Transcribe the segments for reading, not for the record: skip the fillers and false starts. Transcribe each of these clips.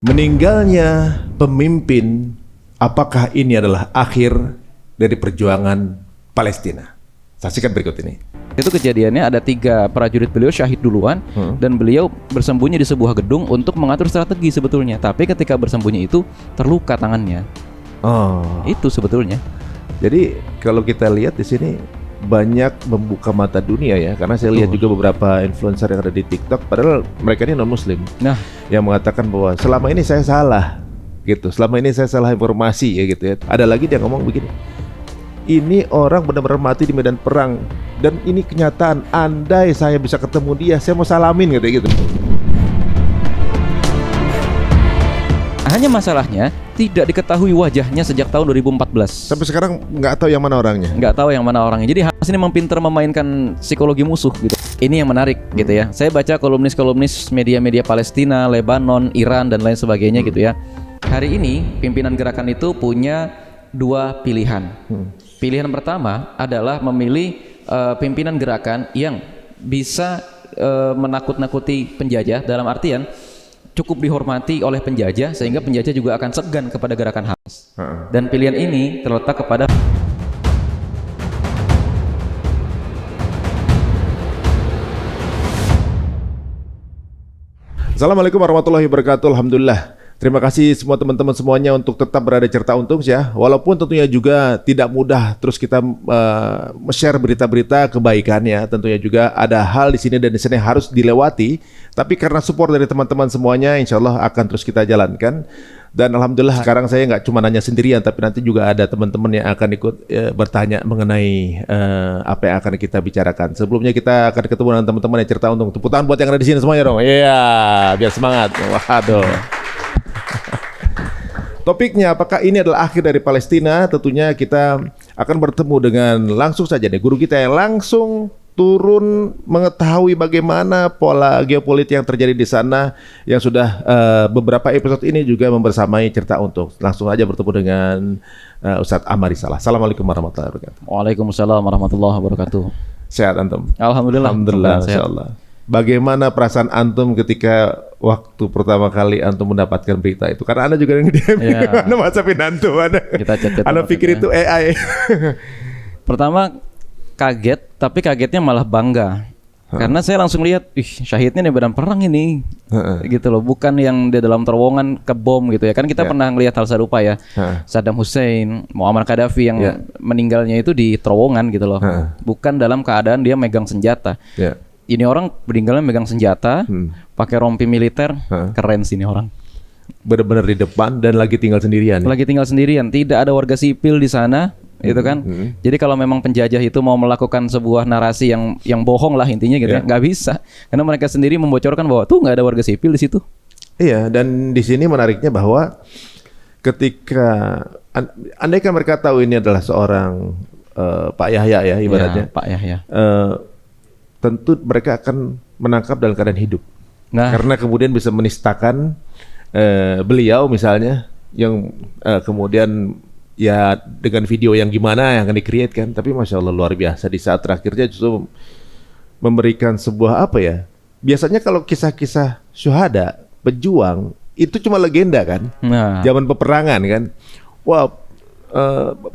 Meninggalnya pemimpin, apakah ini adalah akhir dari perjuangan Palestina? Saksikan berikut ini. Itu kejadiannya ada 3 prajurit beliau syahid duluan dan beliau bersembunyi di sebuah gedung untuk mengatur strategi sebetulnya. Tapi ketika bersembunyi itu terluka tangannya. Itu sebetulnya. Jadi kalau kita lihat di sini banyak membuka mata dunia ya, karena saya lihat juga beberapa influencer yang ada di TikTok, padahal mereka ini non muslim. Nah, yang mengatakan bahwa selama ini saya salah, gitu. Selama ini saya salah informasi ya gitu ya. Ada lagi dia ngomong begini. Ini orang benar-benar mati di medan perang dan ini kenyataan. Andai saya bisa ketemu dia, saya mau salamin gitu. hanya masalahnya tidak diketahui wajahnya sejak tahun 2014. Sampai sekarang nggak tahu yang mana orangnya. Nggak tahu yang mana orangnya. Jadi Hamas ini memang pintar memainkan psikologi musuh gitu. Ini yang menarik gitu ya. Saya baca kolumnis media-media Palestina, Lebanon, Iran dan lain sebagainya gitu ya. Hari ini pimpinan gerakan itu punya 2 pilihan. Pilihan pertama adalah memilih pimpinan gerakan yang bisa menakut-nakuti penjajah, dalam artian cukup dihormati oleh penjajah sehingga penjajah juga akan segan kepada gerakan Hamas. Dan pilihan ini terletak kepada Assalamualaikum warahmatullahi wabarakatuh. Alhamdulillah. Terima kasih semua teman-teman semuanya untuk tetap berada di Cerita Untung ya. Walaupun tentunya juga tidak mudah terus kita share berita-berita kebaikan ya. Tentunya juga ada hal di sini dan di sini harus dilewati. Tapi karena support dari teman-teman semuanya, insya Allah akan terus kita jalankan. Dan alhamdulillah sekarang saya nggak cuma nanya sendirian, tapi nanti juga ada teman-teman yang akan ikut bertanya mengenai apa yang akan kita bicarakan. Sebelumnya kita akan ketemu dengan teman-teman yang Cerita Untung. Tepuk tangan buat yang ada di sini semuanya dong. Iya, biar semangat. Waduh. Topiknya, apakah ini adalah akhir dari Palestina? Tentunya kita akan bertemu dengan langsung saja nih guru kita yang langsung turun mengetahui bagaimana pola geopolitik yang terjadi di sana, yang sudah beberapa episode ini juga membersamai Cerita Untung. Langsung aja bertemu dengan Ustadz Amari Salah. Assalamualaikum warahmatullahi wabarakatuh. Waalaikumsalam warahmatullahi wabarakatuh. Sehat antum? Alhamdulillah. Alhamdulillah, insyaallah. Bagaimana perasaan antum ketika waktu pertama kali antum mendapatkan berita itu? Karena anda juga yang DM, anda WhatsAppin antum, Kita chat-chat. anda pikir itu AI. Pertama kaget, tapi kagetnya malah bangga. Karena saya langsung lihat, syahidnya di medan perang ini, gitu loh, bukan yang di dalam terowongan kebom gitu ya. Kan kita pernah ngelihat hal serupa ya, Saddam Hussein, Muammar Gaddafi yang meninggalnya itu di terowongan gitu loh, bukan dalam keadaan dia megang senjata. Ini orang meninggalnya megang senjata, pakai rompi militer, keren sih ini orang. Benar-benar di depan dan lagi tinggal sendirian. Lagi tinggal sendirian, tidak ada warga sipil di sana. Itu kan, jadi kalau memang penjajah itu mau melakukan sebuah narasi yang bohong lah intinya gitu ya, nggak bisa, karena mereka sendiri membocorkan bahwa tuh nggak ada warga sipil di situ. Iya, dan di sini menariknya bahwa ketika andaikan mereka tahu ini adalah seorang Pak Yahya ya ibaratnya, Pak Yahya, tentu mereka akan menangkap dalam keadaan hidup. Karena kemudian bisa menistakan beliau misalnya yang kemudian ya dengan video yang gimana yang akan di-create kan. Tapi Masya Allah luar biasa di saat terakhirnya justru memberikan sebuah apa ya. Biasanya kalau kisah-kisah syuhada, pejuang itu cuma legenda kan. Zaman peperangan kan. Wah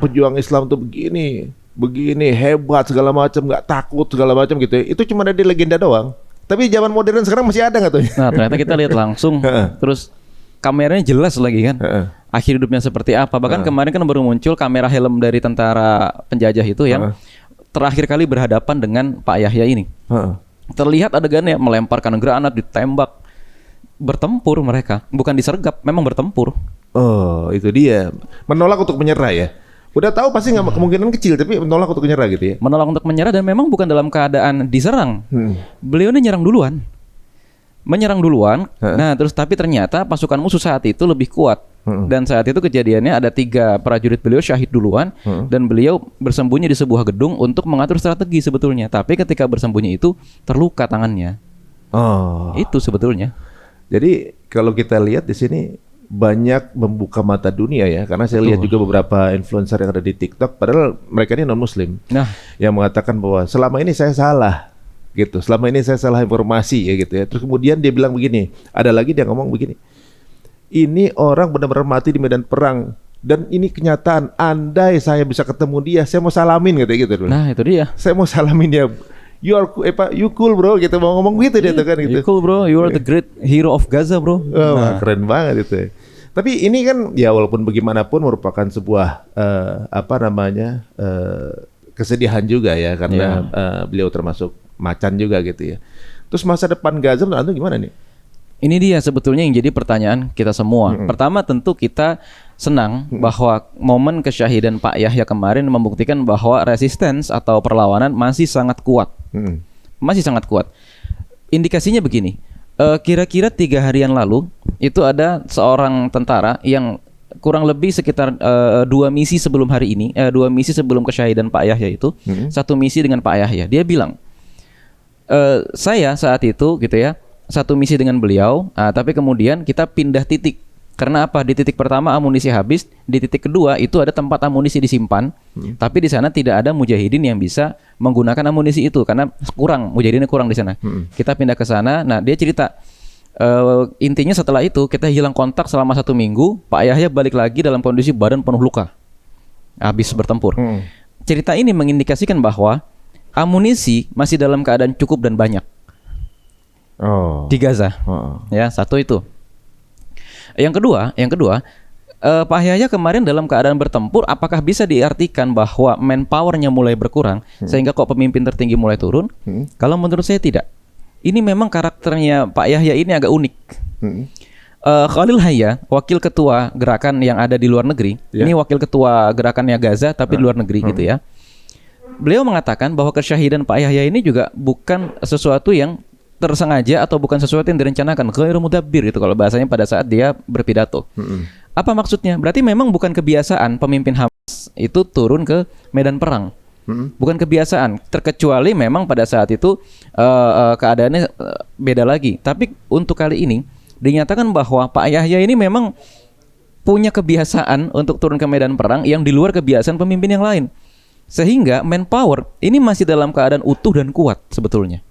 pejuang Islam tuh begini hebat segala macam, nggak takut segala macam gitu. Itu cuma ada di legenda doang. Tapi zaman modern sekarang masih ada nggak tuh? Nah ternyata kita lihat langsung. Terus kameranya jelas lagi kan. Akhir hidupnya seperti apa. Bahkan kemarin kan baru muncul kamera helm dari tentara penjajah itu yang terakhir kali berhadapan dengan Pak Yahya ini. Terlihat adegannya melemparkan granat, ditembak, bertempur mereka, bukan disergap, memang bertempur. Oh itu dia, menolak untuk menyerah ya. Udah tahu pasti nggak, kemungkinan kecil, tapi menolak untuk menyerah gitu ya. Menolak untuk menyerah dan memang bukan dalam keadaan diserang. Beliau ini menyerang duluan. Nah terus tapi ternyata pasukan musuh saat itu lebih kuat. Dan saat itu kejadiannya ada 3 prajurit beliau syahid duluan dan beliau bersembunyi di sebuah gedung untuk mengatur strategi sebetulnya. Tapi ketika bersembunyi itu terluka tangannya. Itu sebetulnya. Jadi kalau kita lihat di sini banyak membuka mata dunia ya, karena saya lihat juga beberapa influencer yang ada di TikTok, padahal mereka ini non muslim, yang mengatakan bahwa selama ini saya salah gitu, selama ini saya salah informasi ya gitu ya. Terus kemudian dia bilang begini, ada lagi dia ngomong begini, ini orang benar-benar mati di medan perang dan ini kenyataan. Andai saya bisa ketemu dia, saya mau salamin gitu. Nah itu dia. Saya mau salamin dia. You cool bro, gitu mau ngomong gitu dia tuh kan gitu. You cool bro, you are the great hero of Gaza bro. Keren banget itu. Tapi ini kan ya walaupun bagaimanapun merupakan sebuah kesedihan juga ya karena beliau termasuk macan juga gitu ya. Terus masa depan Gaza menurut Anda gimana nih? Ini dia sebetulnya yang jadi pertanyaan kita semua. Pertama tentu kita senang bahwa momen kesyahidan Pak Yahya kemarin membuktikan bahwa resistance atau perlawanan masih sangat kuat. Masih sangat kuat. Indikasinya begini, kira-kira 3 harian lalu itu ada seorang tentara yang kurang lebih sekitar 2 misi sebelum hari ini, 2 misi sebelum kesyahidan Pak Yahya itu, 1 misi dengan Pak Yahya. Dia bilang, saya saat itu gitu ya, 1 misi dengan beliau, tapi kemudian kita pindah titik. Karena apa? Di titik pertama amunisi habis, di titik kedua itu ada tempat amunisi disimpan, tapi di sana tidak ada mujahidin yang bisa menggunakan amunisi itu karena mujahidinnya kurang di sana. Kita pindah ke sana. Nah, dia cerita intinya setelah itu kita hilang kontak selama 1 minggu. Pak Yahya balik lagi dalam kondisi badan penuh luka, habis bertempur. Cerita ini mengindikasikan bahwa amunisi masih dalam keadaan cukup dan banyak di Gaza. Ya, satu itu. Yang kedua, Pak Yahya kemarin dalam keadaan bertempur, apakah bisa diartikan bahwa manpowernya mulai berkurang sehingga kok pemimpin tertinggi mulai turun? Kalau menurut saya tidak. Ini memang karakternya Pak Yahya ini agak unik. Khalil Hayya, wakil ketua gerakan yang ada di luar negeri, ini wakil ketua gerakannya Gaza tapi di luar negeri gitu ya. Beliau mengatakan bahwa kesyahidan Pak Yahya ini juga bukan sesuatu yang tersengaja atau bukan sesuatu yang direncanakan, ghairu mudabbir itu kalau bahasanya pada saat dia berpidato. Apa maksudnya? Berarti memang bukan kebiasaan pemimpin Hamas itu turun ke medan perang. Bukan kebiasaan, terkecuali memang pada saat itu keadaannya beda lagi. Tapi untuk kali ini dinyatakan bahwa Pak Yahya ini memang punya kebiasaan untuk turun ke medan perang yang di luar kebiasaan pemimpin yang lain. Sehingga manpower ini masih dalam keadaan utuh dan kuat sebetulnya.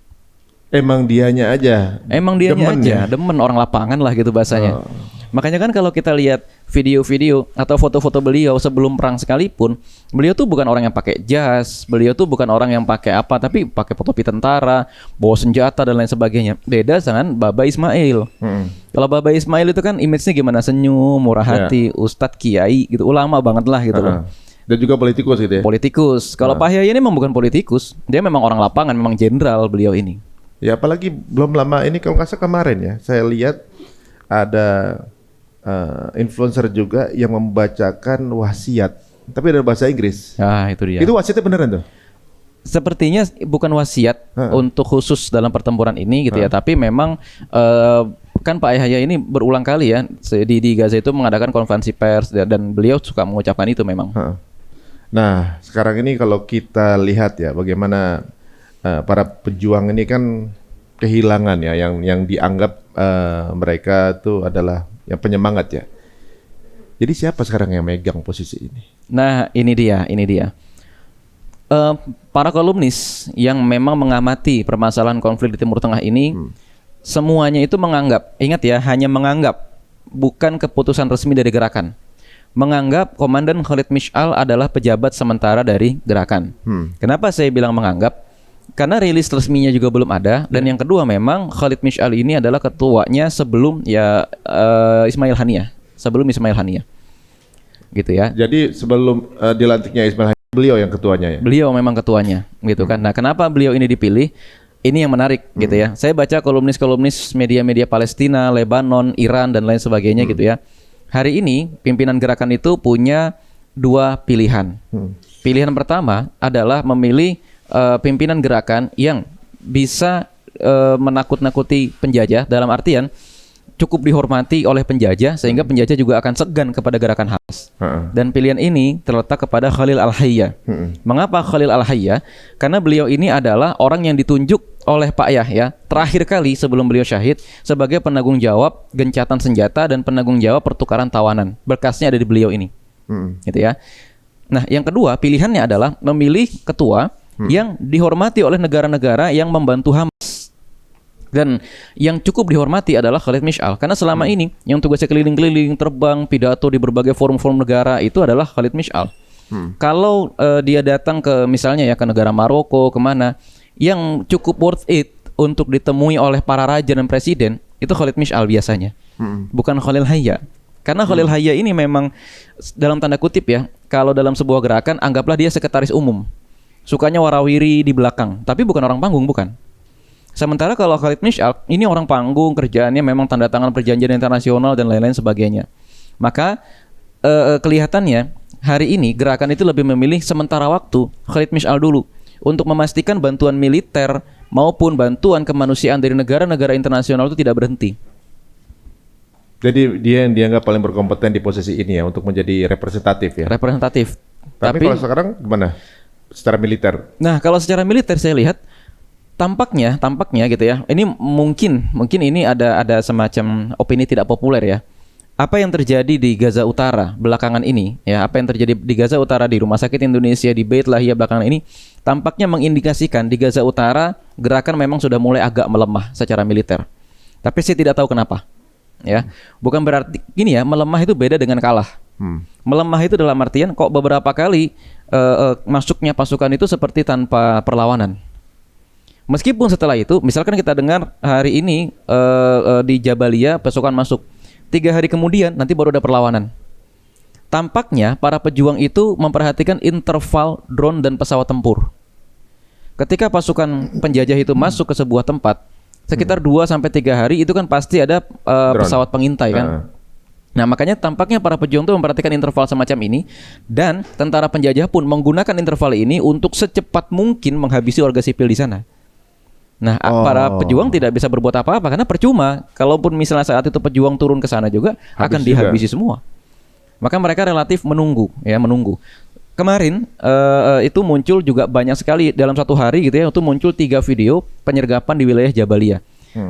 Emang dianya aja. Demen orang lapangan lah gitu bahasanya. Makanya kan kalau kita lihat video-video atau foto-foto beliau sebelum perang sekalipun, beliau tuh bukan orang yang pakai jas, beliau tuh bukan orang yang pakai apa, tapi pakai topi tentara, bawa senjata dan lain sebagainya. Beda dengan Baba Ismail. Kalau Baba Ismail itu kan image-nya gimana, senyum, murah hati, ustadz, kiai gitu, ulama banget lah gitu loh. Dan juga politikus gitu ya. Politikus. Kalau Pak Yahya ini memang bukan politikus, dia memang orang lapangan, memang jenderal beliau ini. Ya apalagi belum lama ini kalau nggak salah kemarin ya saya lihat ada influencer juga yang membacakan wasiat tapi dalam bahasa Inggris. Itu dia. Itu wasiatnya beneran tuh? Sepertinya bukan wasiat untuk khusus dalam pertempuran ini gitu ya, tapi memang kan Pak Yahya ini berulang kali ya di Gaza itu mengadakan konferensi pers dan beliau suka mengucapkan itu memang. Nah sekarang ini kalau kita lihat ya bagaimana para pejuang ini kan kehilangan ya yang dianggap mereka tuh adalah yang penyemangat ya. Jadi siapa sekarang yang megang posisi ini? Nah ini dia. Para kolumnis yang memang mengamati permasalahan konflik di Timur Tengah ini semuanya itu menganggap, ingat ya, hanya menganggap, bukan keputusan resmi dari gerakan. Menganggap Komandan Khalid Mish'al adalah pejabat sementara dari gerakan. Kenapa saya bilang menganggap? Karena rilis resminya juga belum ada, dan yang kedua memang Khalid Mish'al ini adalah ketuanya sebelum Ismail Haniyah, gitu ya. Jadi sebelum dilantiknya Ismail Haniyah, beliau yang ketuanya ya. Beliau memang ketuanya, gitu kan. Nah, kenapa beliau ini dipilih? Ini yang menarik, gitu ya. Saya baca kolumnis media-media Palestina, Lebanon, Iran dan lain sebagainya, gitu ya. Hari ini pimpinan gerakan itu punya 2 pilihan. Pilihan pertama adalah memilih pimpinan gerakan yang bisa menakut-nakuti penjajah, dalam artian cukup dihormati oleh penjajah sehingga penjajah juga akan segan kepada gerakan Hamas. Dan pilihan ini terletak kepada Khalil Al-Hayya. Mengapa Khalil Al-Hayya? Karena beliau ini adalah orang yang ditunjuk oleh Pak Yahya terakhir kali sebelum beliau syahid sebagai penanggung jawab gencatan senjata dan penanggung jawab pertukaran tawanan. Berkasnya ada di beliau ini. Gitu ya. Nah, yang kedua pilihannya adalah memilih ketua yang dihormati oleh negara-negara yang membantu Hamas. Dan yang cukup dihormati adalah Khalid Mish'al, karena selama ini yang tugasnya keliling-keliling, terbang, pidato di berbagai forum-forum negara itu adalah Khalid Mish'al. Kalau dia datang ke misalnya ya ke negara Maroko, kemana, yang cukup worth it untuk ditemui oleh para raja dan presiden itu Khalid Mish'al biasanya, bukan Khalil Hayya. Karena Khalil Hayya ini memang dalam tanda kutip ya, kalau dalam sebuah gerakan anggaplah dia sekretaris umum, sukanya warawiri di belakang, tapi bukan orang panggung, bukan. Sementara kalau Khalid Mish'al ini orang panggung, kerjaannya memang tanda tangan perjanjian internasional dan lain-lain sebagainya. Maka kelihatannya hari ini gerakan itu lebih memilih sementara waktu Khalid Mish'al dulu untuk memastikan bantuan militer maupun bantuan kemanusiaan dari negara-negara internasional itu tidak berhenti. Jadi dia yang dianggap paling berkompeten di posisi ini ya untuk menjadi representatif ya. Representatif. Tapi kalau sekarang gimana? Secara militer? Nah, kalau secara militer saya lihat tampaknya gitu ya. Ini mungkin ini ada semacam opini tidak populer ya. Apa yang terjadi di Gaza Utara belakangan ini ya, apa yang terjadi di Gaza Utara di Rumah Sakit Indonesia di Beit Lahia belakangan ini tampaknya mengindikasikan di Gaza Utara gerakan memang sudah mulai agak melemah secara militer. Tapi saya tidak tahu kenapa. Ya, bukan berarti gini ya, melemah itu beda dengan kalah. Melemah itu dalam artian kok beberapa kali masuknya pasukan itu seperti tanpa perlawanan. Meskipun setelah itu, misalkan kita dengar hari ini di Jabalia pasukan masuk, 3 hari kemudian nanti baru ada perlawanan. Tampaknya para pejuang itu memperhatikan interval drone dan pesawat tempur. Ketika pasukan penjajah itu masuk ke sebuah tempat, sekitar 2-3 hari itu kan pasti ada pesawat pengintai kan. Nah makanya tampaknya para pejuang itu memperhatikan interval semacam ini, dan tentara penjajah pun menggunakan interval ini untuk secepat mungkin menghabisi warga sipil di sana. Nah, para pejuang tidak bisa berbuat apa-apa karena percuma. Kalaupun misalnya saat itu pejuang turun ke sana juga akan dihabisi semua. Maka mereka relatif menunggu. Kemarin itu muncul juga banyak sekali dalam satu hari gitu ya, itu muncul 3 video penyergapan di wilayah Jabalia.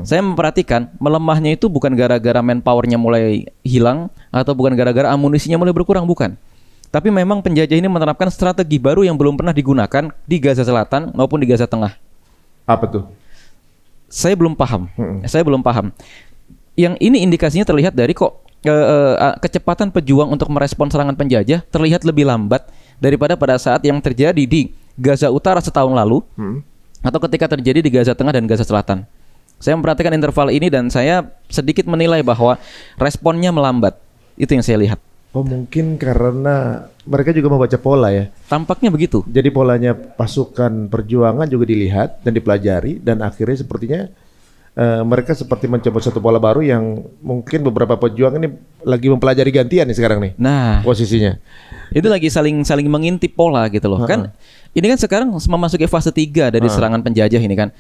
Saya memperhatikan melemahnya itu bukan gara-gara manpowernya mulai hilang atau bukan gara-gara amunisinya mulai berkurang, bukan. Tapi memang penjajah ini menerapkan strategi baru yang belum pernah digunakan di Gaza Selatan maupun di Gaza Tengah. Apa tuh? Saya belum paham. Yang ini indikasinya terlihat dari kecepatan pejuang untuk merespons serangan penjajah terlihat lebih lambat daripada pada saat yang terjadi di Gaza Utara setahun lalu atau ketika terjadi di Gaza Tengah dan Gaza Selatan. Saya memperhatikan interval ini dan saya sedikit menilai bahwa responnya melambat. Itu yang saya lihat. Oh, mungkin karena mereka juga membaca pola ya. Tampaknya begitu. Jadi polanya pasukan perjuangan juga dilihat dan dipelajari, dan akhirnya sepertinya mereka seperti mencoba satu pola baru yang mungkin beberapa pejuang ini lagi mempelajari gantian nih sekarang nih. Nah, posisinya. Itu lagi saling mengintip pola gitu loh. Kan ini kan sekarang memasuki fase 3 dari serangan penjajah ini kan.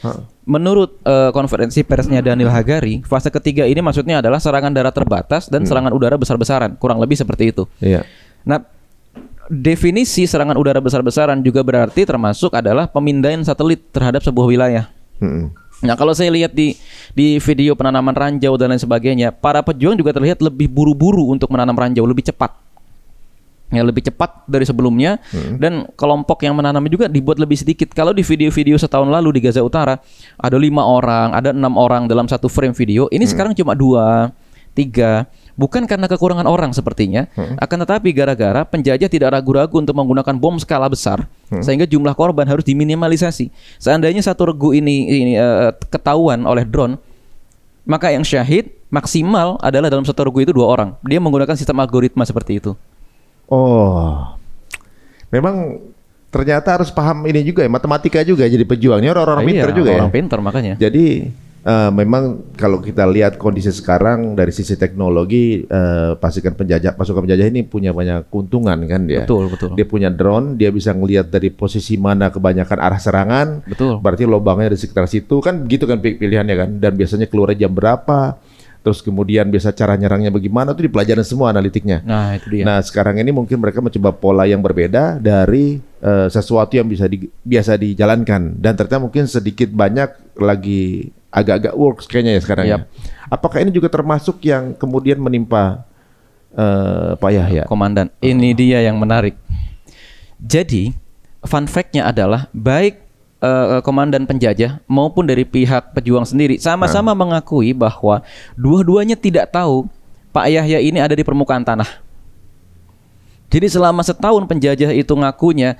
Menurut konferensi persnya Daniel Hagari, fase ketiga ini maksudnya adalah serangan darat terbatas dan serangan udara besar-besaran, kurang lebih seperti itu. Iya. Nah, definisi serangan udara besar-besaran juga berarti termasuk adalah pemindaian satelit terhadap sebuah wilayah. Nah, kalau saya lihat di video penanaman ranjau dan lain sebagainya, para pejuang juga terlihat lebih buru-buru untuk menanam ranjau, lebih cepat. Ya, lebih cepat dari sebelumnya, dan kelompok yang menanamnya juga dibuat lebih sedikit. Kalau di video-video setahun lalu di Gaza Utara ada 5 orang, ada 6 orang dalam satu frame video, ini sekarang cuma 2, 3. Bukan karena kekurangan orang sepertinya, akan tetapi gara-gara penjajah tidak ragu-ragu untuk menggunakan bom skala besar, sehingga jumlah korban harus diminimalisasi. Seandainya satu regu ini ketahuan oleh drone, maka yang syahid maksimal adalah dalam satu regu itu 2 orang. Dia menggunakan sistem algoritma seperti itu. Oh, memang ternyata harus paham ini juga ya, matematika juga jadi pejuangnya orang-orang pintar juga ya. Orang pintar makanya. Jadi memang kalau kita lihat kondisi sekarang dari sisi teknologi, pasukan penjajah ini punya banyak keuntungan kan dia. Betul. Dia punya drone, dia bisa ngelihat dari posisi mana kebanyakan arah serangan. Betul. Berarti lubangnya di sekitar situ kan, gitu kan pilihannya kan. Dan biasanya keluar jam berapa. Terus kemudian biasa cara nyerangnya bagaimana, itu dipelajari semua analitiknya. Nah, itu dia. Nah, sekarang ini mungkin mereka mencoba pola yang berbeda dari sesuatu yang biasa dijalankan, dan ternyata mungkin sedikit banyak lagi agak-agak works kayaknya ya sekarang. Yep. Ya. Apakah ini juga termasuk yang kemudian menimpa Pak Yahya? Komandan, ini dia yang menarik. Jadi, fun fact-nya adalah baik komandan penjajah maupun dari pihak pejuang sendiri sama-sama mengakui bahwa dua-duanya tidak tahu Pak Yahya ini ada di permukaan tanah. Jadi selama setahun penjajah itu ngakunya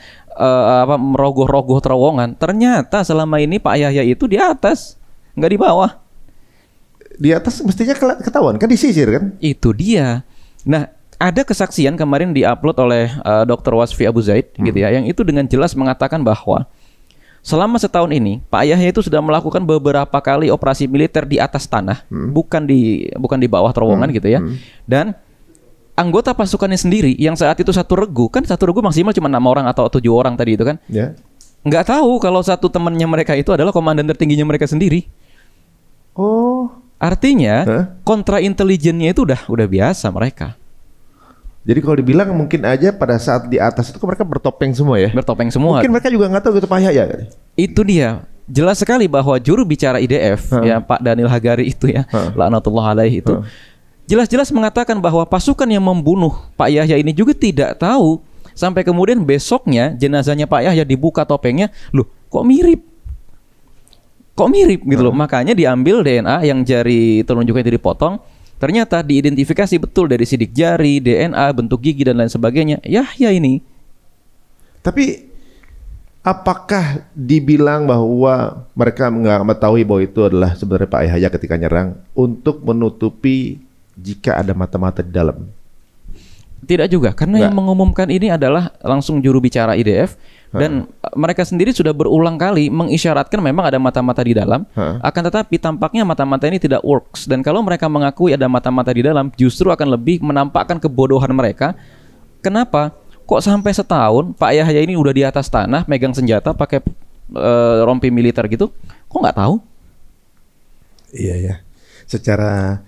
merogoh-rogoh terowongan, ternyata selama ini Pak Yahya itu di atas, nggak di bawah. Di atas mestinya ketahuan kan, disisir kan? Itu dia. Nah, ada kesaksian kemarin diupload oleh Dr. Wasfi Abu Zaid gitu ya, yang itu dengan jelas mengatakan bahwa selama setahun ini Pak Yahya itu sudah melakukan beberapa kali operasi militer di atas tanah, bukan di bawah terowongan gitu ya. Dan anggota pasukannya sendiri yang saat itu satu regu maksimal cuma 6 orang atau 7 orang tadi itu kan. Ya. Nggak tahu kalau satu temannya mereka itu adalah komandan tertingginya mereka sendiri. Oh, artinya kontra intelijennya itu udah biasa mereka. Jadi kalau dibilang mungkin aja pada saat di atas itu mereka bertopeng semua ya? Bertopeng semua. Mungkin mereka juga nggak tahu gitu Pak Yahya. Itu dia. Jelas sekali bahwa juru bicara IDF ya Pak Daniel Hagari itu ya, laknatullah alaihi itu jelas-jelas mengatakan bahwa pasukan yang membunuh Pak Yahya ini juga tidak tahu sampai kemudian besoknya jenazahnya Pak Yahya dibuka topengnya, loh kok mirip? Kok mirip gitu loh. Makanya diambil DNA yang jari telunjuknya dipotong. Ternyata diidentifikasi betul dari sidik jari, DNA, bentuk gigi dan lain sebagainya. Yahya ini. Tapi apakah dibilang bahwa mereka nggak mengetahui bahwa itu adalah sebenarnya Pak Yahya ketika nyerang untuk menutupi jika ada mata-mata di dalam? Tidak juga, karena yang mengumumkan ini adalah langsung juru bicara IDF. Dan mereka sendiri sudah berulang kali mengisyaratkan memang ada mata-mata di dalam. Akan tetapi tampaknya mata-mata ini tidak works. Dan kalau mereka mengakui ada mata-mata di dalam, justru akan lebih menampakkan kebodohan mereka. Kenapa? Kok sampai setahun Pak Yahya ini udah di atas tanah, megang senjata, pakai rompi militer gitu, kok nggak tahu? Iya ya. Secara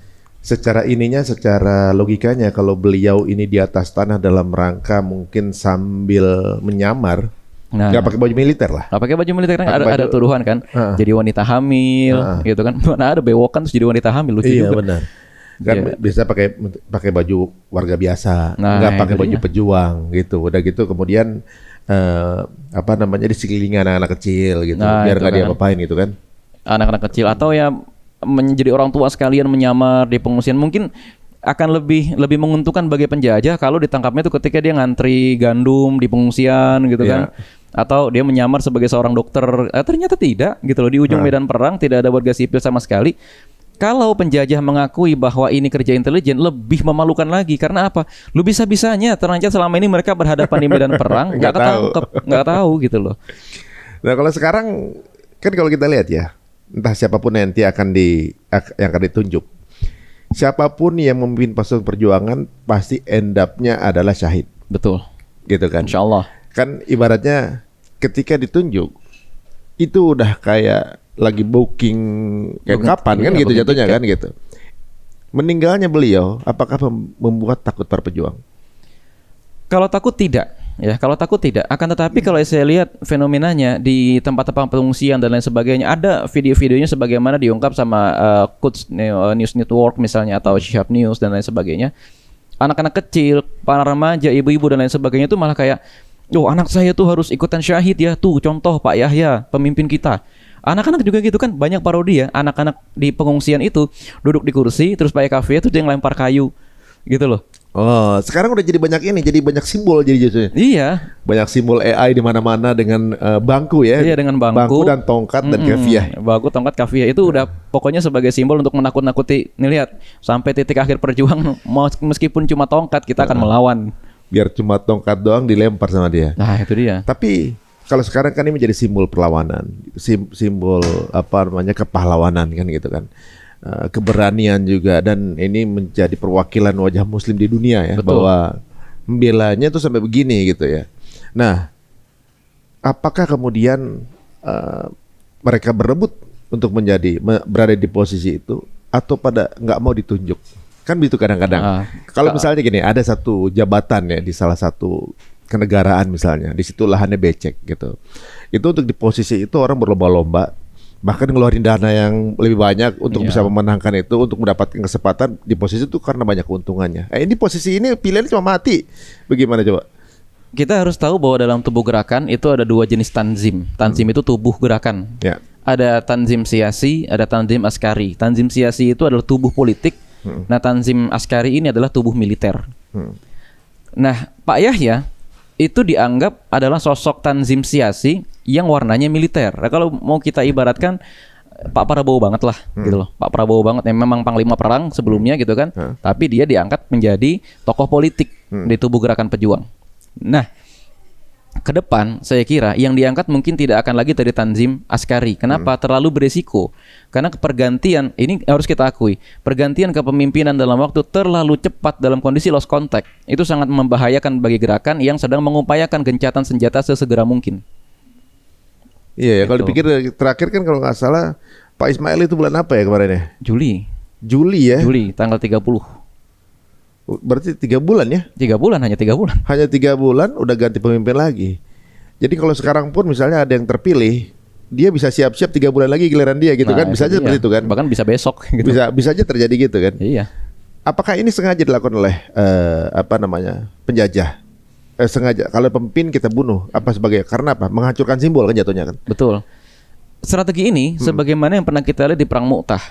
logikanya kalau beliau ini di atas tanah dalam rangka mungkin sambil menyamar, nggak pakai baju militer lah. Nggak pakai baju militer kan ada tuduhan kan, jadi wanita hamil, gitu kan? Mana ada bewokan terus jadi wanita hamil, lucu juga. Iya benar. Kan bisa pakai baju warga biasa, nggak pakai baju pejuang gitu. Udah gitu kemudian di sekeliling anak-anak kecil gitu, biar nggak diapa-apain gitu kan? Anak-anak kecil atau ya menjadi orang tua sekalian menyamar di pengungsian mungkin akan lebih menguntungkan bagi penjajah kalau ditangkapnya itu ketika dia ngantri gandum di pengungsian gitu kan, atau dia menyamar sebagai seorang dokter, ternyata tidak gitu loh, di ujung medan perang tidak ada warga sipil sama sekali. Kalau penjajah mengakui bahwa ini kerja intelijen, lebih memalukan lagi. Karena apa? Lu bisa-bisanya ternyata selama ini mereka berhadapan di medan perang nggak ketangkep, nggak tahu gitu loh. Nah kalau sekarang kan kalau kita lihat ya, entah siapapun nanti yang akan ditunjuk, siapapun yang memimpin pasukan perjuangan pasti end up-nya adalah syahid. Betul. Gitu kan? Insya Allah. Kan ibaratnya ketika ditunjuk itu udah kayak lagi booking kapan kan gitu jatuhnya kan gitu. Meninggalnya beliau apakah membuat takut para pejuang? Kalau takut tidak. Ya, kalau takut tidak. Akan tetapi kalau saya lihat fenomenanya di tempat-tempat pengungsian dan lain sebagainya, ada video-videonya sebagaimana diungkap sama Quds News Network misalnya atau Shihab News dan lain sebagainya. Anak-anak kecil, para remaja, ibu-ibu dan lain sebagainya itu malah kayak, "Oh, anak saya tuh harus ikutan syahid ya. Tuh contoh Pak Yahya, pemimpin kita." Anak-anak juga gitu kan, banyak parodi ya. Anak-anak di pengungsian itu duduk di kursi terus pakai kafe terus dia yang lempar kayu. Gitu loh. Oh, sekarang udah jadi banyak simbol jadi jadinya. Iya. Banyak simbol AI di mana-mana dengan bangku ya. Iya, dengan bangku dan tongkat dan kafiyah. Bangku, tongkat, kafiyah itu udah pokoknya sebagai simbol untuk menakut-nakuti. Nih lihat, sampai titik akhir perjuangan meskipun cuma tongkat kita akan melawan. Biar cuma tongkat doang dilempar sama dia. Nah, itu dia. Tapi kalau sekarang kan ini menjadi simbol perlawanan, simbol kepahlawanan kan gitu kan. Keberanian juga, dan ini menjadi perwakilan wajah muslim di dunia ya. Betul. Bahwa membelanya tuh sampai begini gitu ya. Nah, apakah kemudian mereka berebut untuk berada di posisi itu atau pada nggak mau ditunjuk? Kan begitu kadang-kadang. Kalau misalnya gini, ada satu jabatan ya di salah satu kenegaraan misalnya, di situ lahannya becek gitu. Itu untuk di posisi itu orang berlomba-lomba, bahkan ngeluarin dana yang lebih banyak untuk bisa memenangkan itu, untuk mendapatkan kesempatan di posisi itu karena banyak keuntungannya. Ini posisi ini pilihannya cuma mati. Bagaimana coba? kita harus tahu bahwa dalam tubuh gerakan itu ada dua jenis tanzim. Tanzim itu tubuh gerakan. Ya. Ada tanzim siasi, ada tanzim askari. Tanzim siasi itu adalah tubuh politik. Nah, tanzim askari ini adalah tubuh militer. Nah, Pak Yahya itu dianggap adalah sosok tanzim siasi yang warnanya militer. Nah, kalau mau kita ibaratkan Pak Prabowo banget lah, gitu loh. Pak Prabowo banget yang memang panglima perang sebelumnya gitu kan. Tapi dia diangkat menjadi tokoh politik di tubuh gerakan pejuang. Nah, ke depan saya kira yang diangkat mungkin tidak akan lagi dari tanzim askari. Kenapa? Terlalu beresiko. Karena pergantian ini harus kita akui, pergantian kepemimpinan dalam waktu terlalu cepat dalam kondisi lost contact itu sangat membahayakan bagi gerakan yang sedang mengupayakan gencatan senjata sesegera mungkin. Iya ya, kalau dipikir terakhir kan kalau nggak salah Pak Ismail itu bulan apa ya kemarin ya? Juli ya? Juli, tanggal 30. Berarti 3 bulan ya? 3 bulan, hanya 3 bulan. Hanya 3 bulan udah ganti pemimpin lagi. Jadi kalau sekarang pun misalnya ada yang terpilih, dia bisa siap-siap 3 bulan lagi giliran dia gitu kan? Bisa aja seperti itu kan? Bahkan bisa besok gitu. Bisa aja terjadi gitu kan? Iya. Apakah ini sengaja dilakukan oleh penjajah? Sengaja kalau pemimpin kita bunuh sebagai karena apa? Menghancurkan simbol kan jatuhnya kan? Betul. Strategi ini sebagaimana yang pernah kita lihat di Perang Mu'tah.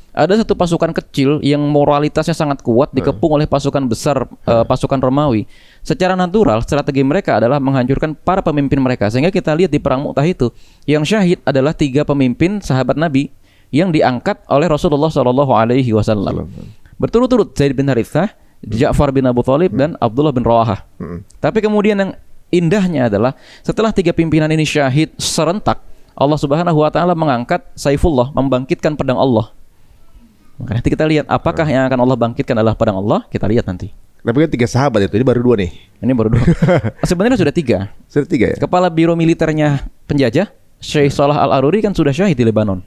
Ada satu pasukan kecil yang moralitasnya sangat kuat dikepung oleh pasukan besar pasukan Romawi. Secara natural strategi mereka adalah menghancurkan para pemimpin mereka. Sehingga kita lihat di Perang Mu'tah itu yang syahid adalah 3 pemimpin sahabat Nabi yang diangkat oleh Rasulullah SAW. Berturut-turut Zaid bin Harithah, Ja'far bin Abu Thalib dan Abdullah bin Rawahah. Tapi kemudian yang indahnya adalah setelah 3 pimpinan ini syahid serentak, Allah Subhanahu wa taala mengangkat Saifullah, membangkitkan pedang Allah. Maka nanti kita lihat apakah yang akan Allah bangkitkan adalah pedang Allah, kita lihat nanti. Tapi kan 3 sahabat itu, ini baru 2 nih. Ini baru 2. Sebenarnya sudah 3. Sudah 3 ya? Kepala Biro Militernya penjajah, Syekh Salah Al-Aruri kan sudah syahid di Lebanon.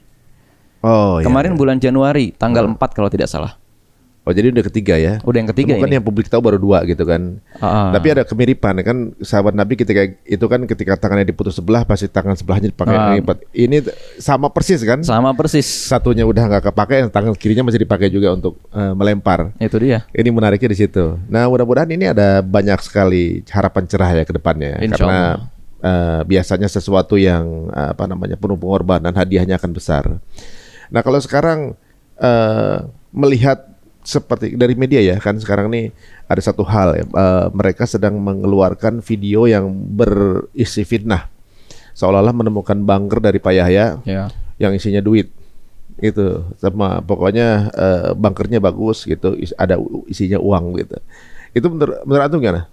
Kemarin bulan Januari, tanggal 4 kalau tidak salah. Oh, jadi udah ketiga ya? Udah yang ketiga ini. Kan yang publik tahu baru 2 gitu kan. Tapi ada kemiripan kan, sahabat Nabi ketika itu kan ketika tangannya diputus sebelah pasti tangan sebelahnya dipakai lipat. Ini sama persis kan? Sama persis. Satunya udah nggak kepakai, tangan kirinya masih dipakai juga untuk melempar. Itu dia. Ini menariknya di situ. Nah, mudah-mudahan ini ada banyak sekali harapan cerah ya ke depannya. Karena biasanya sesuatu yang penuh pengorbanan hadiahnya akan besar. Nah, kalau sekarang melihat seperti dari media ya kan sekarang nih ada satu hal ya, mereka sedang mengeluarkan video yang berisi fitnah seolah-olah menemukan bunker dari Pak Yahya yang isinya duit gitu, sama pokoknya bunkernya bagus gitu, ada isinya uang gitu. Itu menurut antum gimana?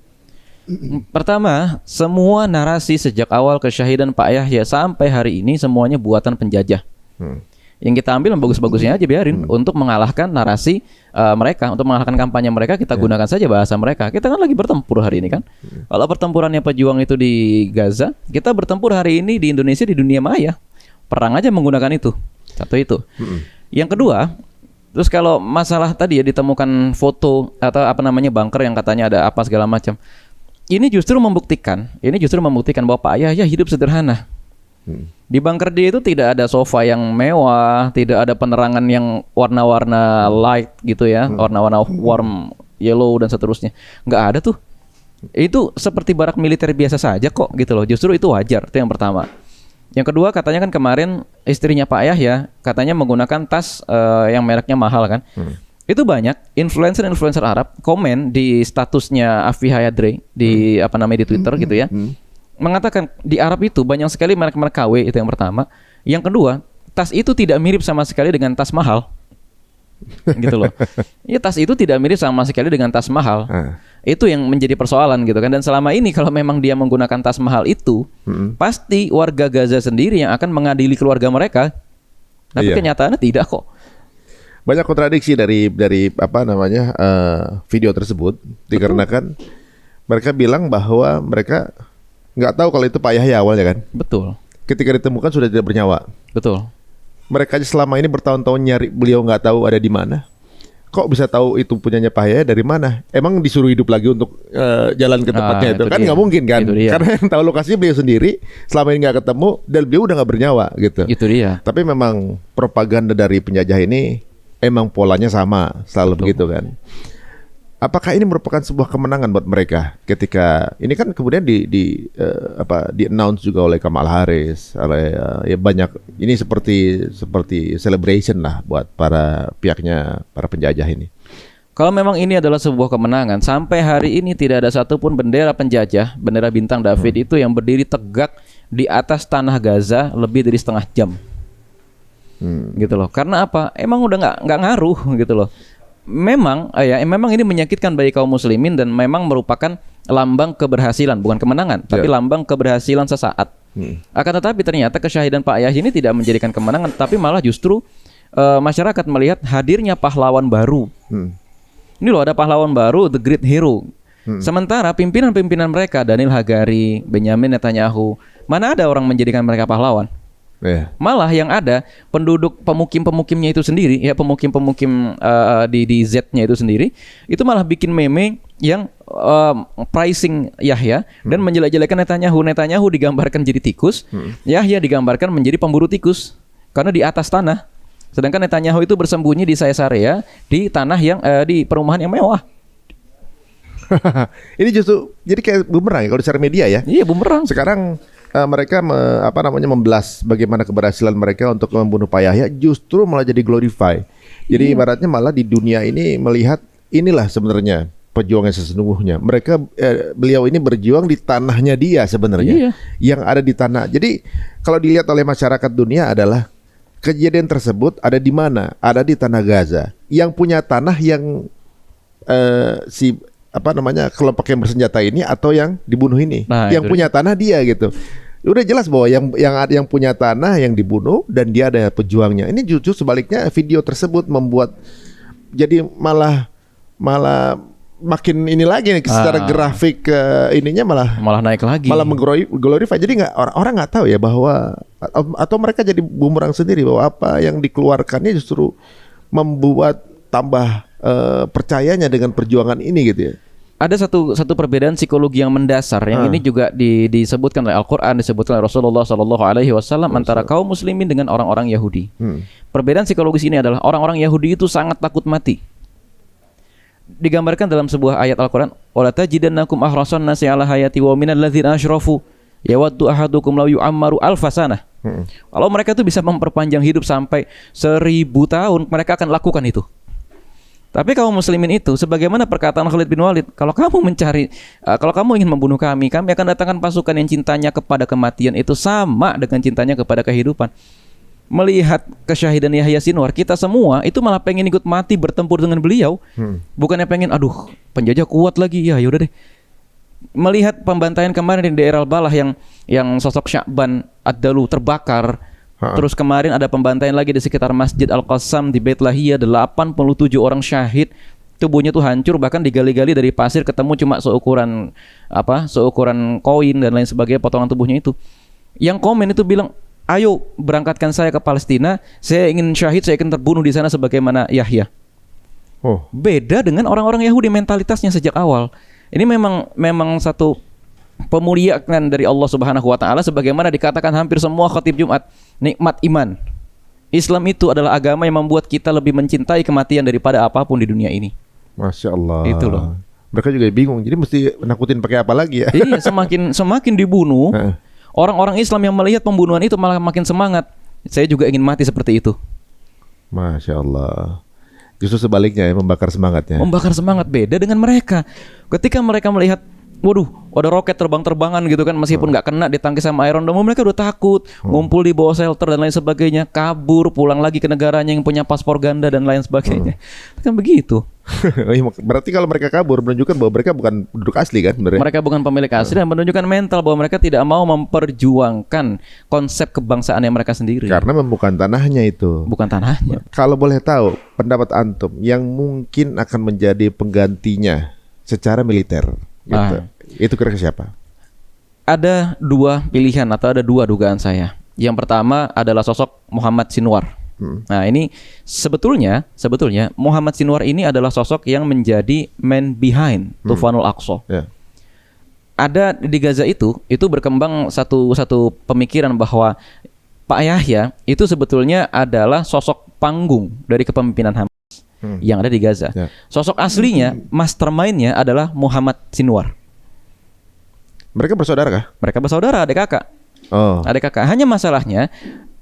Pertama, semua narasi sejak awal kesyahidan Pak Yahya sampai hari ini semuanya buatan penjajah. Yang kita ambil yang bagus-bagusnya aja biarin untuk mengalahkan narasi mereka, untuk mengalahkan kampanye mereka kita gunakan saja bahasa mereka. Kita kan lagi bertempur hari ini kan. Kalau pertempurannya pejuang itu di Gaza, kita bertempur hari ini di Indonesia di dunia maya. Perang aja menggunakan itu. Satu itu. Yang kedua, terus kalau masalah tadi ya ditemukan foto atau bunker yang katanya ada apa segala macam. Ini justru membuktikan bahwa Pak Yahya hidup sederhana. Di bunker dia itu tidak ada sofa yang mewah, tidak ada penerangan yang warna-warna light gitu ya, warna-warna warm yellow dan seterusnya. Nggak ada tuh. Itu seperti barak militer biasa saja kok gitu loh. Justru itu wajar, itu yang pertama. Yang kedua katanya kan kemarin istrinya Pak Yahya katanya menggunakan tas yang mereknya mahal kan. Itu banyak influencer Arab komen di statusnya Afi Hayadre di di Twitter gitu ya. Mengatakan di Arab itu banyak sekali merek-merek KW, itu yang pertama. Yang kedua, tas itu tidak mirip sama sekali dengan tas mahal. Gitu loh. Ya, tas itu tidak mirip sama sekali dengan tas mahal. Itu yang menjadi persoalan gitu kan. Dan selama ini kalau memang dia menggunakan tas mahal itu, pasti warga Gaza sendiri yang akan mengadili keluarga mereka. Tapi kenyataannya tidak kok. Banyak kontradiksi dari video tersebut. Dikarenakan mereka bilang bahwa mereka nggak tahu kalau itu Pak Yahya awalnya kan. Betul. Ketika ditemukan sudah tidak bernyawa. Betul. Mereka selama ini bertahun-tahun nyari, beliau nggak tahu ada di mana. Kok bisa tahu itu punyanya Pak Yahya dari mana? Emang disuruh hidup lagi untuk jalan ke tempatnya itu kan nggak mungkin kan? Karena yang tahu lokasinya beliau sendiri. Selama ini nggak ketemu dan beliau udah nggak bernyawa gitu. Itu dia. Tapi memang propaganda dari penjajah ini emang polanya sama, selalu begitu kan. apakah ini merupakan sebuah kemenangan buat mereka ketika ini kan kemudian di announce juga oleh Kamala Harris, oleh ya banyak, ini seperti celebration lah buat para pihaknya, para penjajah ini. Kalau memang ini adalah sebuah kemenangan, sampai hari ini tidak ada satupun bendera penjajah, bendera bintang David itu yang berdiri tegak di atas tanah Gaza lebih dari setengah jam. Gitu loh. Karena apa? Emang udah nggak ngaruh gitu loh. Memang memang ini menyakitkan bagi kaum muslimin dan memang merupakan lambang keberhasilan, bukan kemenangan, tapi lambang keberhasilan sesaat. Akan tetapi ternyata kesyahidan Pak Yahya ini tidak menjadikan kemenangan, tapi malah justru masyarakat melihat hadirnya pahlawan baru. Ini loh, ada pahlawan baru, the great hero. Sementara pimpinan-pimpinan mereka, Daniel Hagari, Benyamin Netanyahu, mana ada orang menjadikan mereka pahlawan? Malah yang ada penduduk pemukim-pemukimnya itu sendiri, ya pemukim-pemukim di Z-nya itu sendiri, itu malah bikin meme yang pricing Yahya dan menjelek-jelekan Netanyahu. Netanyahu digambarkan jadi tikus, Yahya digambarkan menjadi pemburu tikus karena di atas tanah. Sedangkan Netanyahu itu bersembunyi di Caesarea, di tanah yang di perumahan yang mewah. Ini justru jadi kayak bumerang ya kalau secara media ya. Iya, bumerang. Sekarang mereka membelas bagaimana keberhasilan mereka untuk membunuh Pak Yahya, justru malah jadi glorify. Jadi ibaratnya malah di dunia ini melihat inilah sebenarnya pejuangnya sesungguhnya. Mereka beliau ini berjuang di tanahnya dia sebenarnya, yang ada di tanah. Jadi kalau dilihat oleh masyarakat dunia adalah kejadian tersebut ada di mana? Ada di tanah Gaza. Yang punya tanah yang kelompok yang bersenjata ini atau yang dibunuh ini. Nah, yang punya tanah dia gitu. Udah jelas bahwa yang punya tanah yang dibunuh dan dia ada pejuangnya. Ini justru sebaliknya, video tersebut membuat jadi malah makin ini lagi nih, secara grafik ininya malah naik lagi, malah mengglorify. Jadi orang nggak tahu ya bahwa atau mereka jadi bumerang sendiri bahwa apa yang dikeluarkannya justru membuat tambah percayanya dengan perjuangan ini gitu ya. Ada satu perbedaan psikologi yang mendasar yang ini juga disebutkan oleh Al-Qur'an, disebutkan oleh Rasulullah SAW antara kaum muslimin dengan orang-orang Yahudi. Perbedaan psikologis ini adalah orang-orang Yahudi itu sangat takut mati. Digambarkan dalam sebuah ayat Al-Qur'an, "Wala tajidannakum ahrasan nasi 'ala hayati wa minal ladzina asyrafu yawaddu ahadukum law yu'ammaru alfasanah." Kalau mereka itu bisa memperpanjang hidup sampai 1000 tahun, mereka akan lakukan itu. Tapi kaum muslimin itu, sebagaimana perkataan Khalid bin Walid, kalau kamu ingin membunuh kami akan datangkan pasukan yang cintanya kepada kematian itu sama dengan cintanya kepada kehidupan. Melihat kesyahidan Yahya Sinwar, kita semua itu malah pengen ikut mati bertempur dengan beliau. Bukannya pengen, aduh penjajah kuat lagi, ya yaudah deh. Melihat pembantaian kemarin di daerah Balah yang sosok Sya'ban Ad-Dalu terbakar. Terus kemarin ada pembantaian lagi di sekitar Masjid Al-Qassam di Beit Lahia, 87 orang syahid, tubuhnya tuh hancur, bahkan digali-gali dari pasir ketemu cuma seukuran koin dan lain sebagainya, potongan tubuhnya itu. Yang komen itu bilang, "Ayo berangkatkan saya ke Palestina, saya ingin syahid, saya ingin terbunuh di sana sebagaimana Yahya." Beda dengan orang-orang Yahudi mentalitasnya sejak awal. Ini memang satu pemuliaan dari Allah Subhanahu wa taala, sebagaimana dikatakan hampir semua khatib Jumat, nikmat iman. Islam itu adalah agama yang membuat kita lebih mencintai kematian daripada apapun di dunia ini. Masya Allah. Itu loh. Mereka juga bingung. Jadi mesti nakutin pakai apa lagi ya? Iya, semakin dibunuh, orang-orang Islam yang melihat pembunuhan itu malah makin semangat. Saya juga ingin mati seperti itu. Masya Allah. Justru sebaliknya ya, membakar semangatnya. Membakar semangat, beda dengan mereka. Ketika mereka melihat, waduh, ada roket terbang-terbangan gitu kan, meskipun nggak kena ditangkis sama Iron Dome, mereka udah takut, ngumpul di bawah shelter dan lain sebagainya, kabur, pulang lagi ke negaranya yang punya paspor ganda dan lain sebagainya. Kan begitu. Berarti kalau mereka kabur menunjukkan bahwa mereka bukan penduduk asli kan sebenarnya. Mereka bukan pemilik asli dan menunjukkan mental bahwa mereka tidak mau memperjuangkan konsep kebangsaan yang mereka sendiri. Karena bukan tanahnya itu. Bukan tanahnya. Kalau boleh tahu pendapat antum yang mungkin akan menjadi penggantinya secara militer. Gitu. Itu kira-kira siapa? Ada dua pilihan atau ada dua dugaan saya. Yang pertama adalah sosok Muhammad Sinwar. Nah, ini sebetulnya Muhammad Sinwar ini adalah sosok yang menjadi man behind Tufanul Aqsa. Ada di Gaza itu berkembang satu pemikiran bahwa Pak Yahya itu sebetulnya adalah sosok panggung dari kepemimpinan Hamas. yang ada di Gaza. Sosok aslinya, mastermind-nya adalah Muhammad Sinwar. Mereka bersaudara kah? Mereka bersaudara, adik kakak. Adik kakak. Hanya masalahnya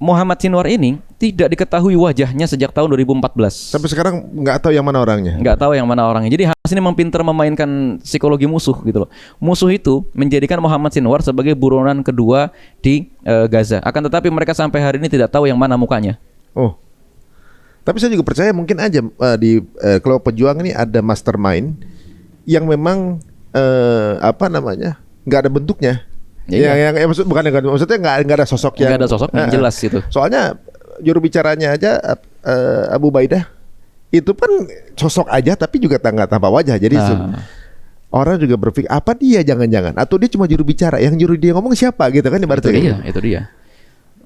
Muhammad Sinwar ini tidak diketahui wajahnya sejak tahun 2014. Sampai sekarang nggak tahu yang mana orangnya. Nggak tahu yang mana orangnya. Jadi Hamas ini memang pintar memainkan psikologi musuh gitu loh. Musuh itu menjadikan Muhammad Sinwar sebagai buronan kedua di Gaza. Akan tetapi mereka sampai hari ini tidak tahu yang mana mukanya. Tapi saya juga percaya mungkin aja di kelompok pejuang ini ada mastermind yang memang nggak ada bentuknya. Yang maksudnya nggak ada sosok yang nggak ada sosok yang jelas itu. Soalnya juru bicaranya aja Abu Baidah itu kan sosok aja tapi juga nggak tanpa wajah. Jadi orang juga berpikir apa dia jangan-jangan atau dia cuma juru bicara, yang juru dia ngomong siapa gitu kan ibaratnya. Itu dia.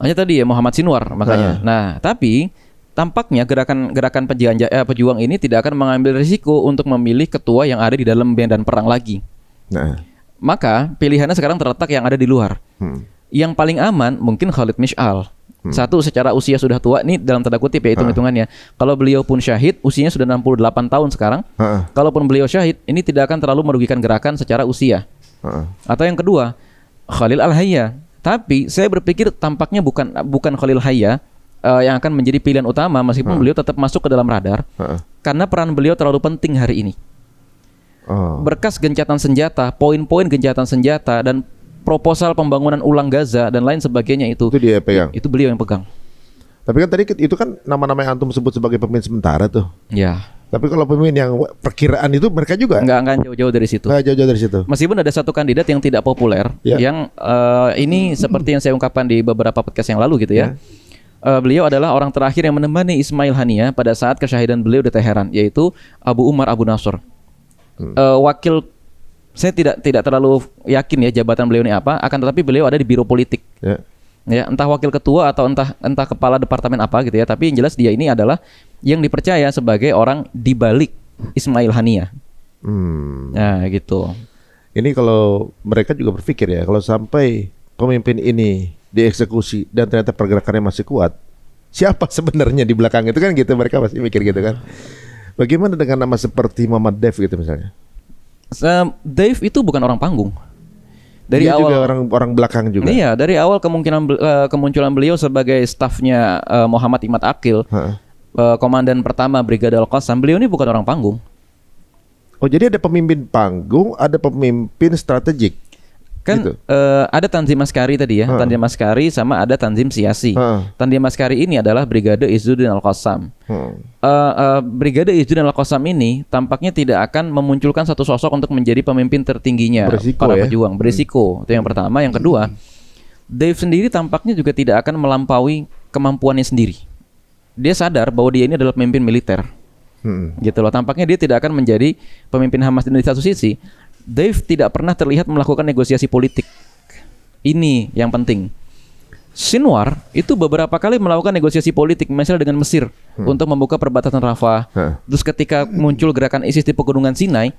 Hanya tadi ya Muhammad Sinwar makanya. Nah, tapi tampaknya gerakan pejuang ini tidak akan mengambil risiko untuk memilih ketua yang ada di dalam medan perang lagi. Maka pilihannya sekarang terletak yang ada di luar. Yang paling aman mungkin Khalid Mish'al. Satu, secara usia sudah tua, ini dalam tanda kutip ya hitung-hitungannya. Kalau beliau pun syahid, usianya sudah 68 tahun sekarang. Kalaupun beliau syahid, ini tidak akan terlalu merugikan gerakan secara usia. Atau yang kedua, Khalil Al-Hayya. Tapi saya berpikir tampaknya bukan Khalil Hayya yang akan menjadi pilihan utama meskipun beliau tetap masuk ke dalam radar. Karena peran beliau terlalu penting hari ini. Berkas gencatan senjata, poin-poin gencatan senjata dan proposal pembangunan ulang Gaza dan lain sebagainya itu dia pegang. Itu beliau yang pegang. Tapi kan tadi itu kan nama-nama yang antum sebut sebagai pemimpin sementara tuh. Ya. Tapi kalau pemimpin yang perkiraan itu mereka juga nggak akan jauh-jauh dari situ. Nggak jauh-jauh dari situ. Meskipun ada satu kandidat yang tidak populer, yang ini seperti yang saya ungkapkan di beberapa podcast yang lalu gitu ya. Beliau adalah orang terakhir yang menemani Ismail Haniyah pada saat kesyahidan beliau di Teheran, yaitu Abu Umar Abu Nasr. Wakil, saya tidak terlalu yakin ya jabatan beliau ini apa, akan tetapi beliau ada di biro politik. Ya, entah wakil ketua atau entah kepala departemen apa gitu ya, tapi yang jelas dia ini adalah yang dipercaya sebagai orang di balik Ismail Haniyah. Nah, gitu. Ini kalau mereka juga berpikir ya, kalau sampai pemimpin ini dieksekusi dan ternyata pergerakannya masih kuat, siapa sebenarnya di belakang itu kan gitu, mereka pasti mikir gitu kan. Bagaimana dengan nama seperti Muhammad Dev gitu misalnya? Dev itu bukan orang panggung. Dari dia awal juga orang belakang juga. Iya, dari awal kemunculan beliau sebagai stafnya Muhammad Imad Aqil, komandan pertama Brigade Al-Qassam, beliau ini bukan orang panggung. Oh, jadi ada pemimpin panggung, ada pemimpin strategik. Kan gitu. Ada Tanzim Askari tadi ya, Tanzim Askari sama ada Tanzim Siasi. Tanzim Askari ini adalah Brigade Izzuddin Al-Qassam. Brigade Izzuddin Al-Qassam ini tampaknya tidak akan memunculkan satu sosok untuk menjadi pemimpin tertingginya para pejuang. Berisiko, itu yang pertama. Yang kedua, Dave sendiri tampaknya juga tidak akan melampaui kemampuannya sendiri. Dia sadar bahwa dia ini adalah pemimpin militer. Gitu loh. Tampaknya dia tidak akan menjadi pemimpin Hamas di satu sisi. Dave tidak pernah terlihat melakukan negosiasi politik. Ini yang penting. Sinwar itu beberapa kali melakukan negosiasi politik, misalnya dengan Mesir untuk membuka perbatasan Rafah. Terus ketika muncul gerakan ISIS di pegunungan Sinai,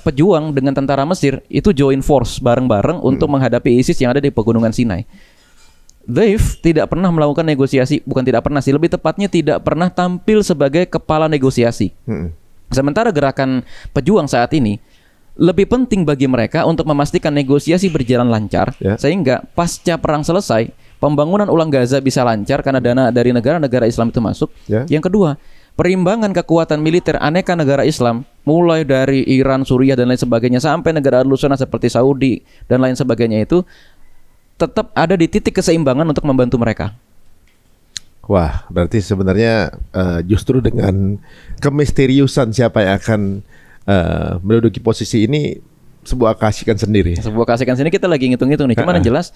pejuang dengan tentara Mesir itu join force bareng-bareng untuk menghadapi ISIS yang ada di pegunungan Sinai. Dave tidak pernah melakukan negosiasi, bukan tidak pernah sih, lebih tepatnya tidak pernah tampil sebagai kepala negosiasi. Sementara gerakan pejuang saat ini lebih penting bagi mereka untuk memastikan negosiasi berjalan lancar, sehingga pasca perang selesai, pembangunan ulang Gaza bisa lancar karena dana dari negara-negara Islam itu masuk. Yang kedua, perimbangan kekuatan militer aneka negara Islam, mulai dari Iran, Suriah dan lain sebagainya sampai negara Ahlus-Sunnah seperti Saudi dan lain sebagainya itu tetap ada di titik keseimbangan untuk membantu mereka. Wah, berarti sebenarnya justru dengan kemisteriusan siapa yang akan menduduki posisi ini sebuah keasikan sendiri. Sebuah keasikan sendiri, kita lagi ngitung-ngitung nih. Cuman yang jelas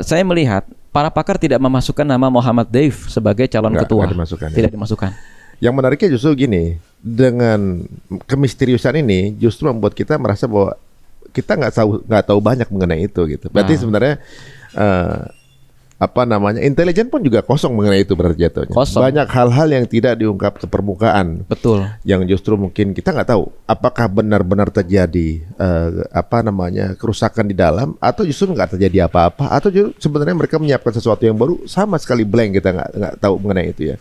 saya melihat para pakar tidak memasukkan nama Muhammad Dave sebagai calon ketua. Tidak dimasukkan. Yang menariknya justru gini, dengan kemisteriusan ini justru membuat kita merasa bahwa kita nggak tahu banyak mengenai itu gitu. Berarti sebenarnya intelijen pun juga kosong mengenai itu berarti jatuhnya. Banyak hal-hal yang tidak diungkap ke permukaan. Betul. Yang justru mungkin kita nggak tahu apakah benar-benar terjadi kerusakan di dalam, atau justru nggak terjadi apa-apa, atau justru sebenarnya mereka menyiapkan sesuatu yang baru, sama sekali blank, kita nggak tahu mengenai itu ya.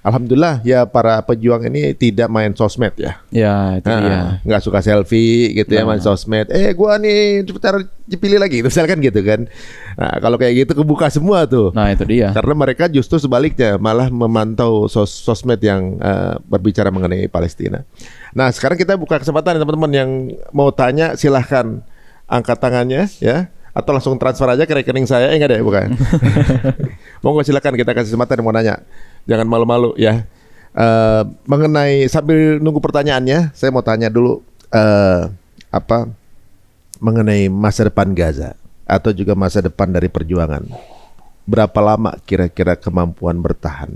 alhamdulillah ya para pejuang ini tidak main sosmed ya. Ya, itu dia. Nggak suka selfie gitu ya, main sosmed. Gua nih sebentar dipilih lagi, misalkan gitu kan. Nah, kalau kayak gitu kebuka semua tuh. Nah, itu dia. Karena mereka justru sebaliknya malah memantau sosmed yang berbicara mengenai Palestina. Nah, sekarang kita buka kesempatan teman-teman yang mau tanya, silahkan angkat tangannya ya. Atau langsung transfer aja ke rekening saya. Enggak deh, bukan. Monggo silakan, kita kasih kesempatan yang mau nanya. Jangan malu-malu ya. Mengenai sambil nunggu pertanyaannya, saya mau tanya dulu mengenai masa depan Gaza atau juga masa depan dari perjuangan. Berapa lama kira-kira kemampuan bertahan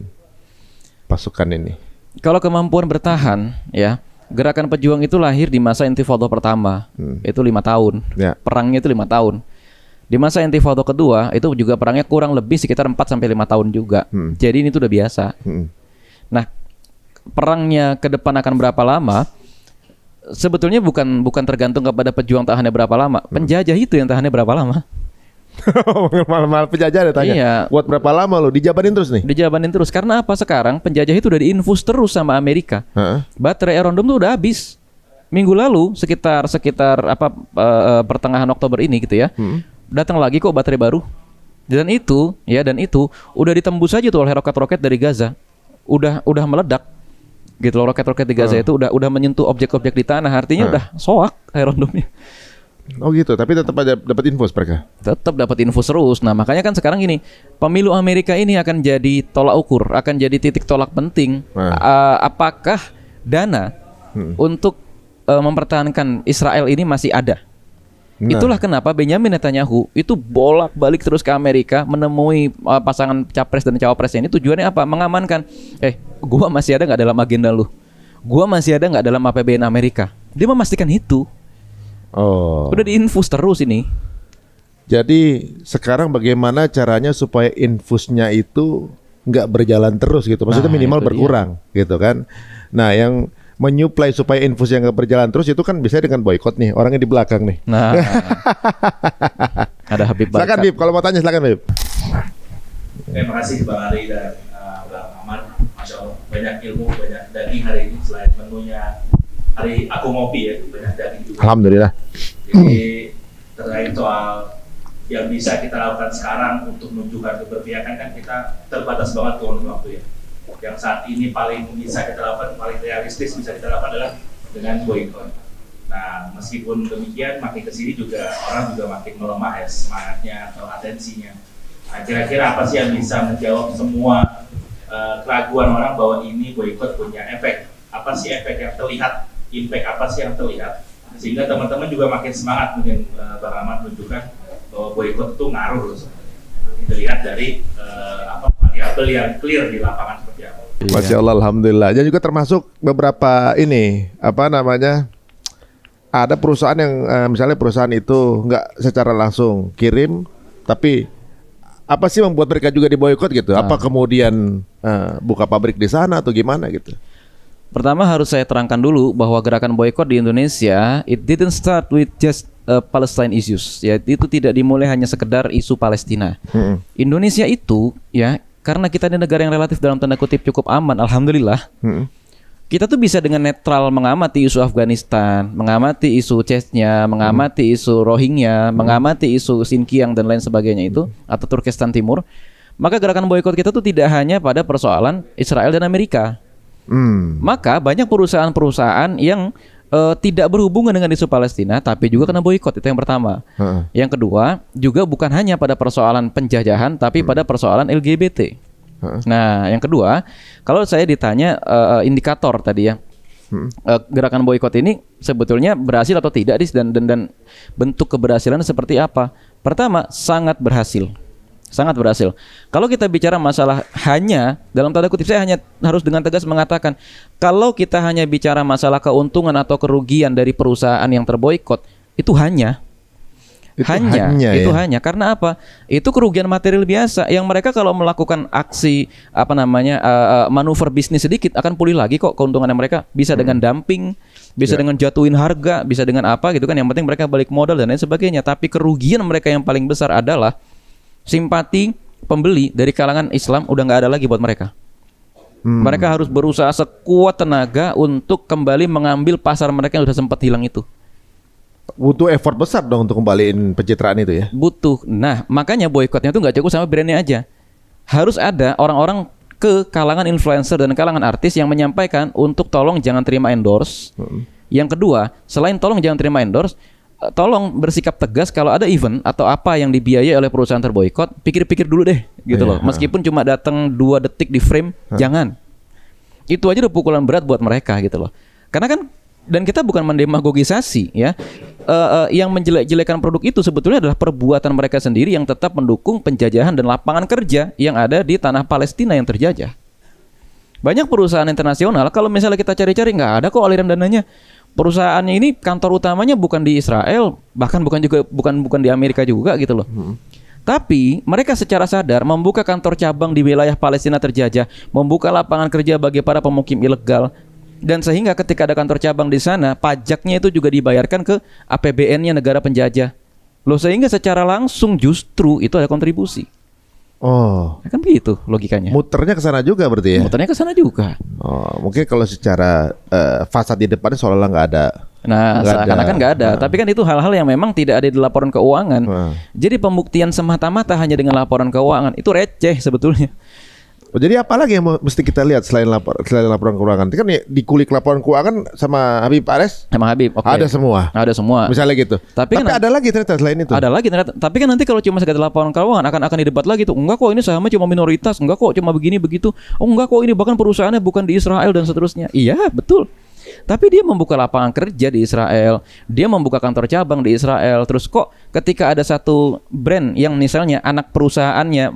pasukan ini? Kalau kemampuan bertahan ya, gerakan pejuang itu lahir di masa Intifada pertama. Itu 5 tahun. Ya. Perangnya itu 5 tahun. Di masa Intifada kedua itu juga perangnya kurang lebih sekitar 4 sampai 5 tahun juga. Jadi ini tuh udah biasa. Nah, perangnya ke depan akan berapa lama? Sebetulnya bukan tergantung kepada pejuang tahannya berapa lama. Penjajah itu yang tahannya berapa lama. Malah penjajah ada tanya. Iya. Buat berapa lama lo? Dijabanin terus nih? Dijabanin terus. Karena apa sekarang? Penjajah itu udah diinfus terus sama Amerika. Baterai Iron Dome tuh udah habis. Minggu lalu sekitar pertengahan Oktober ini gitu ya. Datang lagi kok baterai baru. Dan itu udah ditembus aja tuh oleh roket-roket dari Gaza. Udah meledak. Gitu loh, roket-roket di Gaza itu udah menyentuh objek-objek di tanah. Artinya udah soak Iron Dome-nya. Oh gitu, tapi tetap aja dapat infus mereka. Tetap dapat infus terus. Nah, makanya kan sekarang gini, pemilu Amerika ini akan jadi tolak ukur, akan jadi titik tolak penting. Apakah dana untuk mempertahankan Israel ini masih ada? Itulah kenapa Benyamin Netanyahu itu bolak-balik terus ke Amerika menemui pasangan capres dan cawapresnya ini. Tujuannya apa? Mengamankan. Gua masih ada nggak dalam agenda lu? Gua masih ada nggak dalam APBN Amerika? Dia memastikan itu. Udah diinfus terus ini. Jadi sekarang bagaimana caranya supaya infusnya itu nggak berjalan terus gitu? Maksudnya minimal berkurang gitu kan? Nah, yang menyuplai supaya infus yang nggak berjalan terus itu kan bisa dengan boykot nih, orangnya di belakang nih. Nah, ada Habib Barkat. Silakan Bib, kalau mau tanya silakan Bib. Terima kasih Bang Ari dan Bang Ahmad. Masya Allah, banyak ilmu, banyak daging hari ini. Selain menunya hari aku ngopi ya, banyak daging juga. Alhamdulillah. Jadi terkait soal yang bisa kita lakukan sekarang untuk menunjukkan keberpihakan kan kita terbatas banget tuh waktu ya. Yang saat ini paling bisa kita lakukan, paling realistis bisa kita lakukan adalah dengan boykot. Nah, meskipun demikian, makin kesini juga orang juga makin melemah ya semangatnya atau atensinya. Nah, kira-kira apa sih yang bisa menjawab semua keraguan orang bahwa ini boykot punya efek? Apa sih efek yang terlihat? Impact apa sih yang terlihat? Sehingga teman-teman juga makin semangat mungkin Bang Ahmad menunjukkan bahwa boykot itu ngaruh loh sebenarnya. Dilihat dari variabel yang clear di lapangan seperti apa. Masya Allah, alhamdulillah. Dan juga termasuk beberapa ini ada perusahaan yang misalnya perusahaan itu nggak secara langsung kirim, tapi apa sih membuat mereka juga diboykot gitu? Apa kemudian buka pabrik di sana atau gimana gitu? Pertama harus saya terangkan dulu bahwa gerakan boykot di Indonesia it didn't start with just Palestine issues. Ya, itu tidak dimulai hanya sekedar isu Palestina. Indonesia itu ya karena kita di negara yang relatif dalam tanda kutip cukup aman, alhamdulillah. Kita tuh bisa dengan netral mengamati isu Afghanistan, mengamati isu Chechnya, mengamati isu Rohingya, mengamati isu Xinjiang dan lain sebagainya itu atau Turkestan Timur. Maka gerakan boykot kita tuh tidak hanya pada persoalan Israel dan Amerika. Maka banyak perusahaan-perusahaan yang tidak berhubungan dengan isu Palestina tapi juga kena boykot. Itu yang pertama. Yang kedua juga bukan hanya pada persoalan penjajahan tapi pada persoalan LGBT. Nah, yang kedua, kalau saya ditanya indikator tadi ya, gerakan boykot ini sebetulnya berhasil atau tidak dan bentuk keberhasilannya seperti apa? Pertama, sangat berhasil. Sangat berhasil. Kalau kita bicara masalah hanya, dalam tanda kutip saya hanya harus dengan tegas mengatakan, kalau kita hanya bicara masalah keuntungan atau kerugian dari perusahaan yang terboikot, itu hanya karena apa? Itu kerugian material biasa yang mereka kalau melakukan aksi manuver bisnis sedikit akan pulih lagi kok keuntungannya mereka, bisa dengan dumping, bisa dengan jatuhin harga, bisa dengan apa gitu kan, yang penting mereka balik modal dan lain sebagainya. Tapi kerugian mereka yang paling besar adalah simpati pembeli dari kalangan Islam udah nggak ada lagi buat mereka. Mereka harus berusaha sekuat tenaga untuk kembali mengambil pasar mereka yang sudah sempat hilang itu. Butuh effort besar dong untuk kembaliin pencitraan itu ya. Butuh. Nah, makanya boykotnya itu nggak cukup sama brandnya aja. Harus ada orang-orang ke kalangan influencer dan kalangan artis yang menyampaikan untuk tolong jangan terima endorse. Yang kedua, selain tolong jangan terima endorse, tolong bersikap tegas kalau ada event atau apa yang dibiayai oleh perusahaan terboikot, pikir-pikir dulu deh gitu loh. Meskipun cuma datang 2 detik di frame, jangan. Itu aja udah pukulan berat buat mereka gitu loh. Karena kan, dan kita bukan mendemagogisasi ya. Yang menjelek-jelekan produk itu sebetulnya adalah perbuatan mereka sendiri yang tetap mendukung penjajahan dan lapangan kerja yang ada di tanah Palestina yang terjajah. Banyak perusahaan internasional kalau misalnya kita cari-cari nggak ada kok aliran dananya. Perusahaannya ini kantor utamanya bukan di Israel, bahkan bukan di Amerika juga gitu loh. Tapi mereka secara sadar membuka kantor cabang di wilayah Palestina terjajah, membuka lapangan kerja bagi para pemukim ilegal. Dan sehingga ketika ada kantor cabang di sana, pajaknya itu juga dibayarkan ke APBN-nya negara penjajah. Loh, sehingga secara langsung justru itu ada kontribusi. Oh, kan begitu logikanya. Muternya ke sana juga berarti ya? Muternya ke sana juga. Oh, mungkin kalau secara fasad di depannya seolah-olah nggak ada. Nah, seakan-akan nggak ada. Tapi kan itu hal-hal yang memang tidak ada di laporan keuangan. Jadi pembuktian semata-mata hanya dengan laporan keuangan itu receh sebetulnya. Oh, jadi apa lagi yang mesti kita lihat selain laporan keuangan? Itu kan ya, dikulik laporan keuangan sama Habib Ares? Sama Habib, oke. Ada semua. Ada semua. Misalnya gitu. Tapi kan ada lagi ternyata selain itu. Ada lagi ternyata. Tapi kan nanti kalau cuma sekedar laporan keuangan akan didebat lagi tuh. Enggak kok ini sahamnya cuma minoritas. Enggak kok cuma begini begitu. Oh enggak kok ini bahkan perusahaannya bukan di Israel dan seterusnya. Iya betul. Tapi dia membuka lapangan kerja di Israel, dia membuka kantor cabang di Israel. Terus kok ketika ada satu brand yang misalnya anak perusahaannya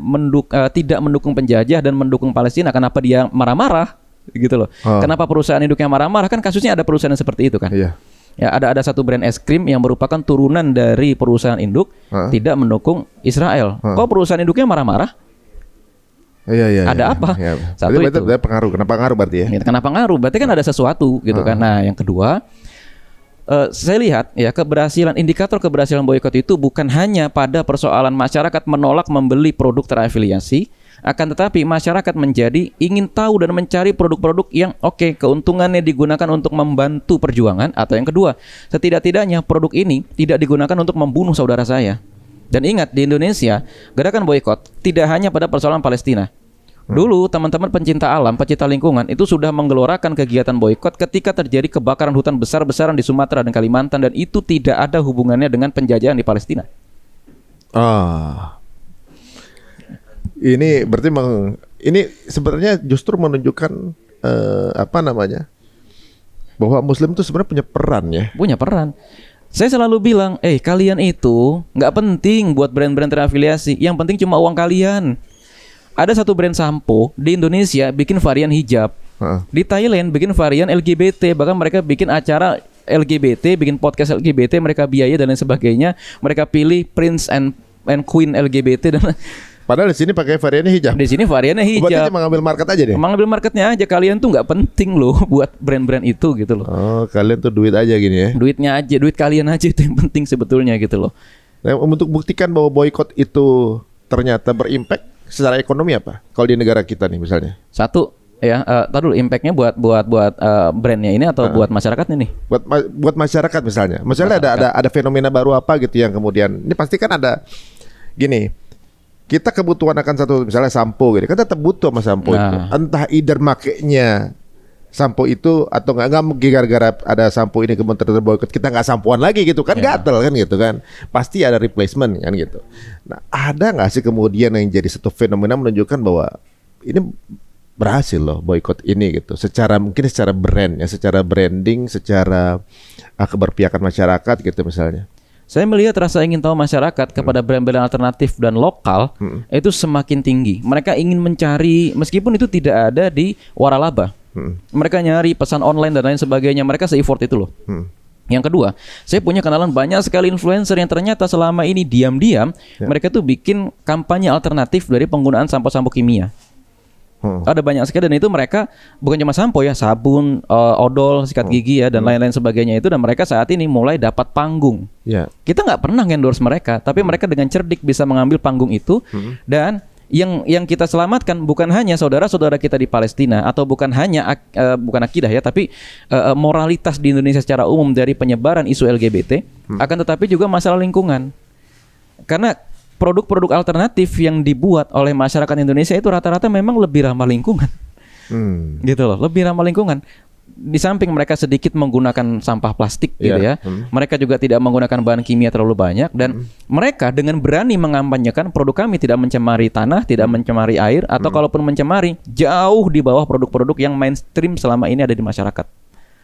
tidak mendukung penjajah dan mendukung Palestina, kenapa dia marah-marah gitu loh? Kenapa perusahaan induknya marah-marah? Kan kasusnya ada perusahaan yang seperti itu kan? Iya. Ya, ada satu brand es krim yang merupakan turunan dari perusahaan induk tidak mendukung Israel. Kok perusahaan induknya marah-marah? Iya. Ada apa? Iya. Satu itu. Pengaruh. Kenapa pengaruh berarti ya? Kenapa pengaruh? Berarti kan ada sesuatu gitu kan. Nah, yang kedua, saya lihat ya indikator keberhasilan boykot itu bukan hanya pada persoalan masyarakat menolak membeli produk terafiliasi, akan tetapi masyarakat menjadi ingin tahu dan mencari produk-produk yang keuntungannya digunakan untuk membantu perjuangan, atau yang kedua, setidak-tidaknya produk ini tidak digunakan untuk membunuh saudara saya. Dan ingat, di Indonesia gerakan boykot tidak hanya pada persoalan Palestina. Dulu teman-teman pencinta alam, pencinta lingkungan itu sudah menggelorakan kegiatan boykot ketika terjadi kebakaran hutan besar-besaran di Sumatera dan Kalimantan, dan itu tidak ada hubungannya dengan penjajahan di Palestina. Ini berarti ini sebenarnya justru menunjukkan bahwa Muslim itu sebenarnya punya peran ya. Punya peran. Saya selalu bilang, kalian itu nggak penting buat brand-brand terafiliasi. Yang penting cuma uang kalian. Ada satu brand sampo di Indonesia bikin varian hijab. Di Thailand bikin varian LGBT. Bahkan mereka bikin acara LGBT, bikin podcast LGBT, mereka biaya dan lain sebagainya. Mereka pilih Prince and Queen LGBT dan padahal di sini pakai variannya hijab. Di sini variannya hijab. Berarti cuma ngambil market aja deh. Mengambil marketnya aja. Kalian tuh nggak penting loh buat brand-brand itu gitu loh. Oh, kalian tuh duit aja gini ya. Duitnya aja, duit kalian aja itu yang penting sebetulnya gitu loh. Nah, untuk buktikan bahwa boykot itu ternyata berimpact secara ekonomi apa? Kalau di negara kita nih misalnya. Satu ya, tahu dulu impactnya buat brandnya ini atau buat masyarakatnya nih? Buat masyarakat misalnya. Misalnya ada fenomena baru apa gitu yang kemudian ini pasti kan ada gini. Kita kebutuhan akan satu misalnya sampo gitu, kan tetap butuh sama sampo itu. Entah either makainya sampo itu atau nggak mungkin gara-gara ada sampo ini kemudian terboikot kita nggak sampoan lagi gitu kan, gatel kan gitu kan. Pasti ada replacement kan gitu. Nah, ada nggak sih kemudian yang jadi satu fenomena menunjukkan bahwa ini berhasil loh boykot ini gitu. Mungkin secara brand ya, secara branding, secara keberpihakan masyarakat gitu misalnya. Saya melihat rasa ingin tahu masyarakat kepada brand-brand alternatif dan lokal itu semakin tinggi. Mereka ingin mencari, meskipun itu tidak ada di waralaba. Mereka nyari pesan online dan lain sebagainya. Mereka se-effort itu loh. Yang kedua, saya punya kenalan banyak sekali influencer yang ternyata selama ini diam-diam mereka tuh bikin kampanye alternatif dari penggunaan sampo-sampo kimia. Ada banyak sekali, dan itu mereka bukan cuma sampo ya, sabun, odol, sikat gigi ya, dan lain-lain sebagainya itu, dan mereka saat ini mulai dapat panggung. Kita nggak pernah endorse mereka, tapi mereka dengan cerdik bisa mengambil panggung itu, dan yang kita selamatkan bukan hanya saudara-saudara kita di Palestina atau bukan hanya bukan akidah ya, tapi moralitas di Indonesia secara umum dari penyebaran isu LGBT, akan tetapi juga masalah lingkungan. Karena produk-produk alternatif yang dibuat oleh masyarakat Indonesia itu rata-rata memang lebih ramah lingkungan. Gitu loh, lebih ramah lingkungan. Di samping mereka sedikit menggunakan sampah plastik gitu ya, mereka juga tidak menggunakan bahan kimia terlalu banyak, dan mereka dengan berani mengampanyekan produk kami tidak mencemari tanah, tidak mencemari air, atau kalaupun mencemari jauh di bawah produk-produk yang mainstream selama ini ada di masyarakat.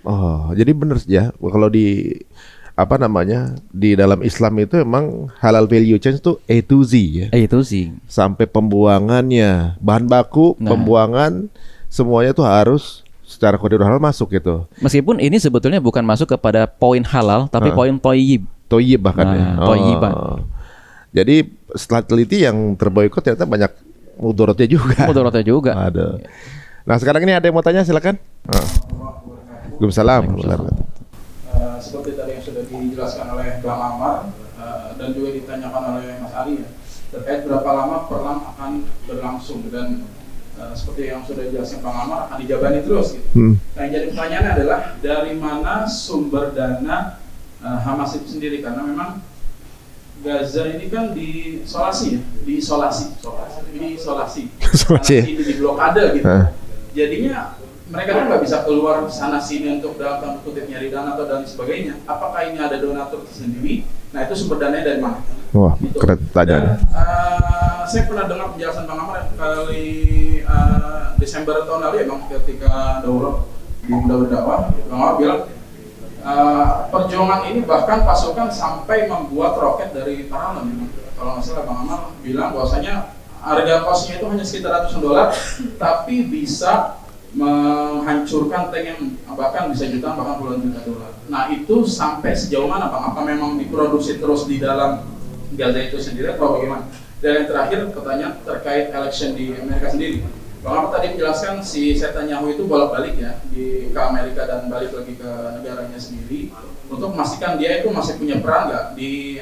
Oh, jadi benar ya, kalau di di dalam Islam itu emang halal value chain itu A to Z ya. A to Z. Sampai pembuangannya, bahan baku, pembuangan semuanya tuh harus secara koridor halal masuk gitu. Meskipun ini sebetulnya bukan masuk kepada poin halal, tapi poin toyib. Toyib bahkan ya. Toyiban. Jadi setelah teliti yang terboikot ternyata banyak mudaratnya juga. Mudaratnya juga. Ada. Nah sekarang ini ada yang mau tanya, silakan. Waalaikumsalam. Seperti tadi yang sudah dijelaskan oleh Bang Amar dan juga ditanyakan oleh Mas Ari ya, terkait berapa lama perang akan berlangsung, dan seperti yang sudah dijelaskan Bang Amar akan dijabani terus gitu. Nah yang jadi pertanyaannya adalah dari mana sumber dana Hamas itu sendiri, karena memang Gaza ini kan diisolasi, di blokade gitu. Jadinya mereka kan nggak bisa keluar sana sini untuk dalam tanda kutip nyari dana atau dan sebagainya. Apakah ini ada donatur tersendiri? Nah itu sumber dananya dari mana? Wah, gitu. keren tanyaan. Saya pernah dengar penjelasan Bang Amar kali Desember tahun lalu ya Bang, ketika Daurah di Muda Berdakwah, Bang Amar bilang perjuangan ini bahkan pasukan sampai membuat roket dari Thailand. Kalau nggak salah Bang Amar bilang bahwasanya harga kosnya itu hanya sekitar ratusan dolar, tapi bisa menghancurkan tank yang bahkan bisa jutaan bahkan puluhan juta dolar. Nah itu sampai sejauh mana Bang? Apa memang diproduksi terus di dalam Gaza itu sendiri atau bagaimana? Dan yang terakhir pertanyaan terkait election di Amerika sendiri. Bang Ahmad tadi menjelaskan si Netanyahu itu bolak-balik ya ke Amerika dan balik lagi ke negaranya sendiri untuk memastikan dia itu masih punya peran nggak di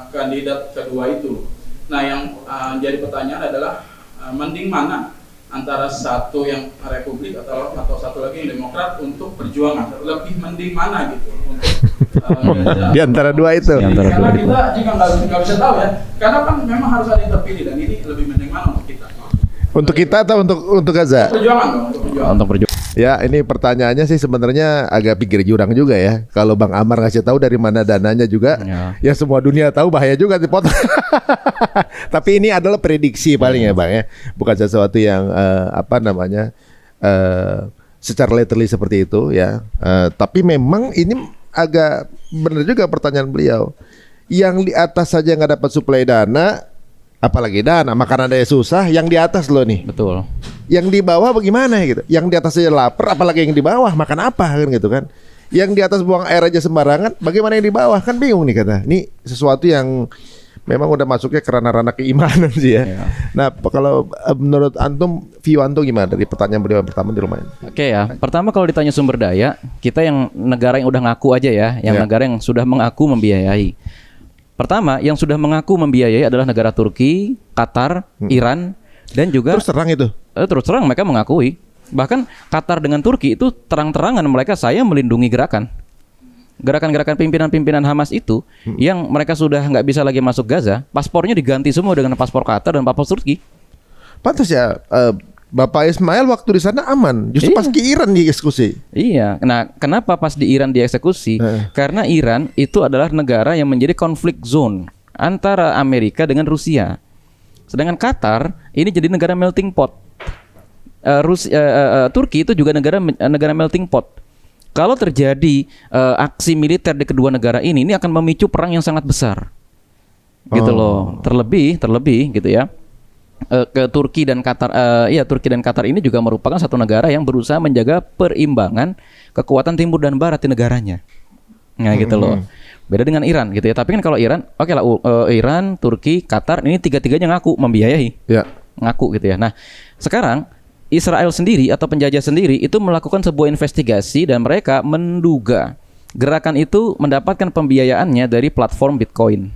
kandidat kedua itu. Nah yang jadi pertanyaan adalah mending mana antara satu yang Republik atau satu lagi yang Demokrat untuk perjuangan, lebih mending mana gitu untuk di antara dua itu. Karena kita juga nggak bisa tahu ya, karena kan memang harus ada yang terpilih, dan ini lebih mending mana untuk kita? Untuk kita atau untuk Gaza? Perjuangan dong, untuk perjuangan. Ya, ini pertanyaannya sih sebenarnya agak pikir jurang juga ya. Kalau Bang Amar ngasih tahu dari mana dananya juga, ya semua dunia tahu, bahaya juga dipotong. Tapi ini adalah prediksi paling ya Bang ya, bukan sesuatu yang secara literally seperti itu ya. Tapi memang ini agak benar juga pertanyaan beliau. Yang di atas saja nggak dapat suplai dana, apalagi dana, makanan daya susah, yang di atas loh nih. Betul. Yang di bawah bagaimana gitu? Yang di atas saja lapar, apalagi yang di bawah makan apa kan gitu kan? Yang di atas buang air aja sembarangan, bagaimana yang di bawah? Kan bingung nih kata. Ini sesuatu yang memang udah masuknya ke ranah-ranah keimanan sih ya. Nah, kalau menurut antum, view antum gimana dari pertanyaan beliau yang pertama di rumah ini? Oke ya. Pertama kalau ditanya sumber daya, kita yang negara yang udah ngaku aja ya, yang negara yang sudah mengaku membiayai. Pertama, yang sudah mengaku membiayai adalah negara Turki, Qatar, Iran, dan juga terus terang itu. Terus terang mereka mengakui. Bahkan Qatar dengan Turki itu terang-terangan mereka saya melindungi gerakan-gerakan pimpinan-pimpinan Hamas itu yang mereka sudah nggak bisa lagi masuk Gaza, paspornya diganti semua dengan paspor Qatar dan paspor Turki. Pantas ya, Bapak Ismail waktu di sana aman, justru pas ke Iran dieksekusi. Iya, nah kenapa pas di Iran dieksekusi? Karena Iran itu adalah negara yang menjadi konflik zone antara Amerika dengan Rusia. Sedangkan Qatar ini jadi negara melting pot. Turki itu juga negara melting pot. Kalau terjadi aksi militer di kedua negara ini akan memicu perang yang sangat besar. Gitu loh. Terlebih gitu ya. Ke Turki dan Qatar, Turki dan Qatar ini juga merupakan satu negara yang berusaha menjaga perimbangan kekuatan timur dan barat di negaranya. Nah gitu loh. Beda dengan Iran gitu ya. Tapi kan kalau Iran, oke lah, Iran, Turki, Qatar ini tiga-tiganya ngaku membiayai, ngaku gitu ya. Nah sekarang Israel sendiri atau penjajah sendiri itu melakukan sebuah investigasi dan mereka menduga gerakan itu mendapatkan pembiayaannya dari platform Bitcoin,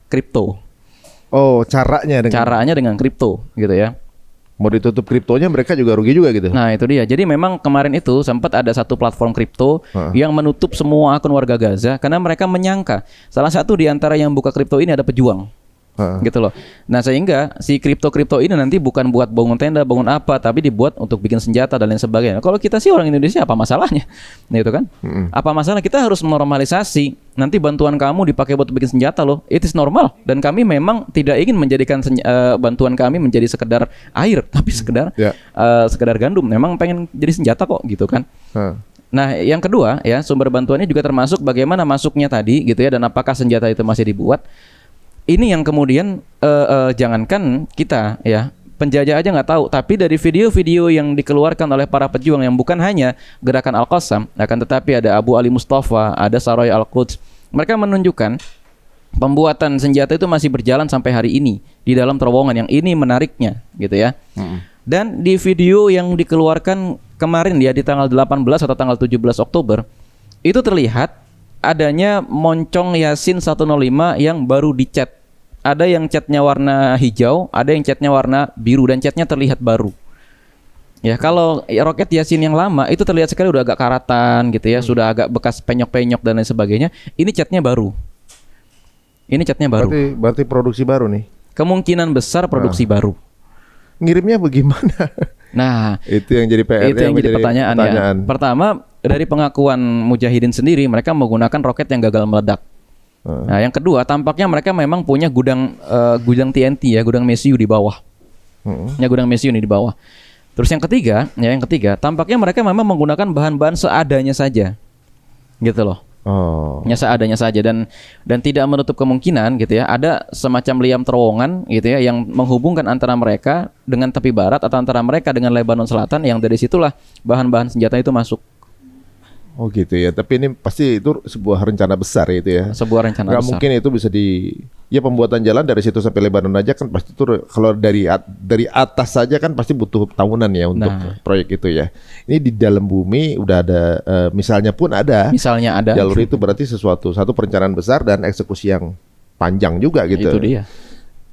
kripto. Oh, caranya dengan kripto gitu ya. Mau ditutup kriptonya mereka juga rugi juga gitu. Nah itu dia. Jadi memang kemarin itu sempat ada satu platform kripto yang menutup semua akun warga Gaza karena mereka menyangka salah satu di antara yang buka kripto ini ada pejuang. Gitu loh. Nah sehingga si kripto ini nanti bukan buat bangun tenda, bangun apa, tapi dibuat untuk bikin senjata dan lain sebagainya. Kalau kita sih orang Indonesia apa masalahnya? Nah itu kan. Apa masalah? Kita harus menormalisasi. Nanti bantuan kamu dipakai buat bikin senjata loh. It is normal. Dan kami memang tidak ingin menjadikan bantuan kami menjadi sekedar air, tapi sekedar gandum. Memang pengen jadi senjata kok gitu kan. Nah, yang kedua ya, sumber bantuannya juga termasuk bagaimana masuknya tadi gitu ya, dan apakah senjata itu masih dibuat. Ini yang kemudian jangankan kita ya, penjajah aja nggak tahu. Tapi dari video-video yang dikeluarkan oleh para pejuang yang bukan hanya gerakan Al-Qassam, akan tetapi ada Abu Ali Mustafa, ada Saroy Al-Quds, mereka menunjukkan pembuatan senjata itu masih berjalan sampai hari ini di dalam terowongan. Yang ini menariknya gitu ya. Dan di video yang dikeluarkan kemarin ya di tanggal 18 atau tanggal 17 Oktober itu terlihat adanya moncong Yasin 105 yang baru dicat. Ada yang catnya warna hijau, ada yang catnya warna biru, dan catnya terlihat baru. Ya, kalau roket Yasin yang lama itu terlihat sekali udah agak karatan gitu ya, sudah agak bekas penyok-penyok dan lain sebagainya. Ini catnya baru. Berarti produksi baru nih. Kemungkinan besar produksi baru. Ngirimnya bagaimana? Nah, itu yang jadi PR. Itu yang jadi pertanyaan. Ya. Pertama, dari pengakuan Mujahidin sendiri, mereka menggunakan roket yang gagal meledak. Nah, yang kedua, tampaknya mereka memang punya gudang TNT ya, gudang mesiu di bawah. Ya, gudang mesiu ini di bawah. Terus yang ketiga, tampaknya mereka memang menggunakan bahan-bahan seadanya saja, gitu loh. Ya, seadanya saja, dan tidak menutup kemungkinan gitu ya, ada semacam liam terowongan gitu ya yang menghubungkan antara mereka dengan tepi barat atau antara mereka dengan Lebanon Selatan, yang dari situlah bahan-bahan senjata itu masuk. Oh gitu ya, tapi ini pasti itu sebuah rencana besar itu ya. Sebuah rencana besar. Gak mungkin itu bisa pembuatan jalan dari situ sampai Lebanon aja kan pasti itu kalau dari atas saja kan pasti butuh tahunan ya untuk proyek itu ya. Ini di dalam bumi udah ada, misalnya ada jalur itu, berarti satu perencanaan besar dan eksekusi yang panjang juga gitu. Itu dia.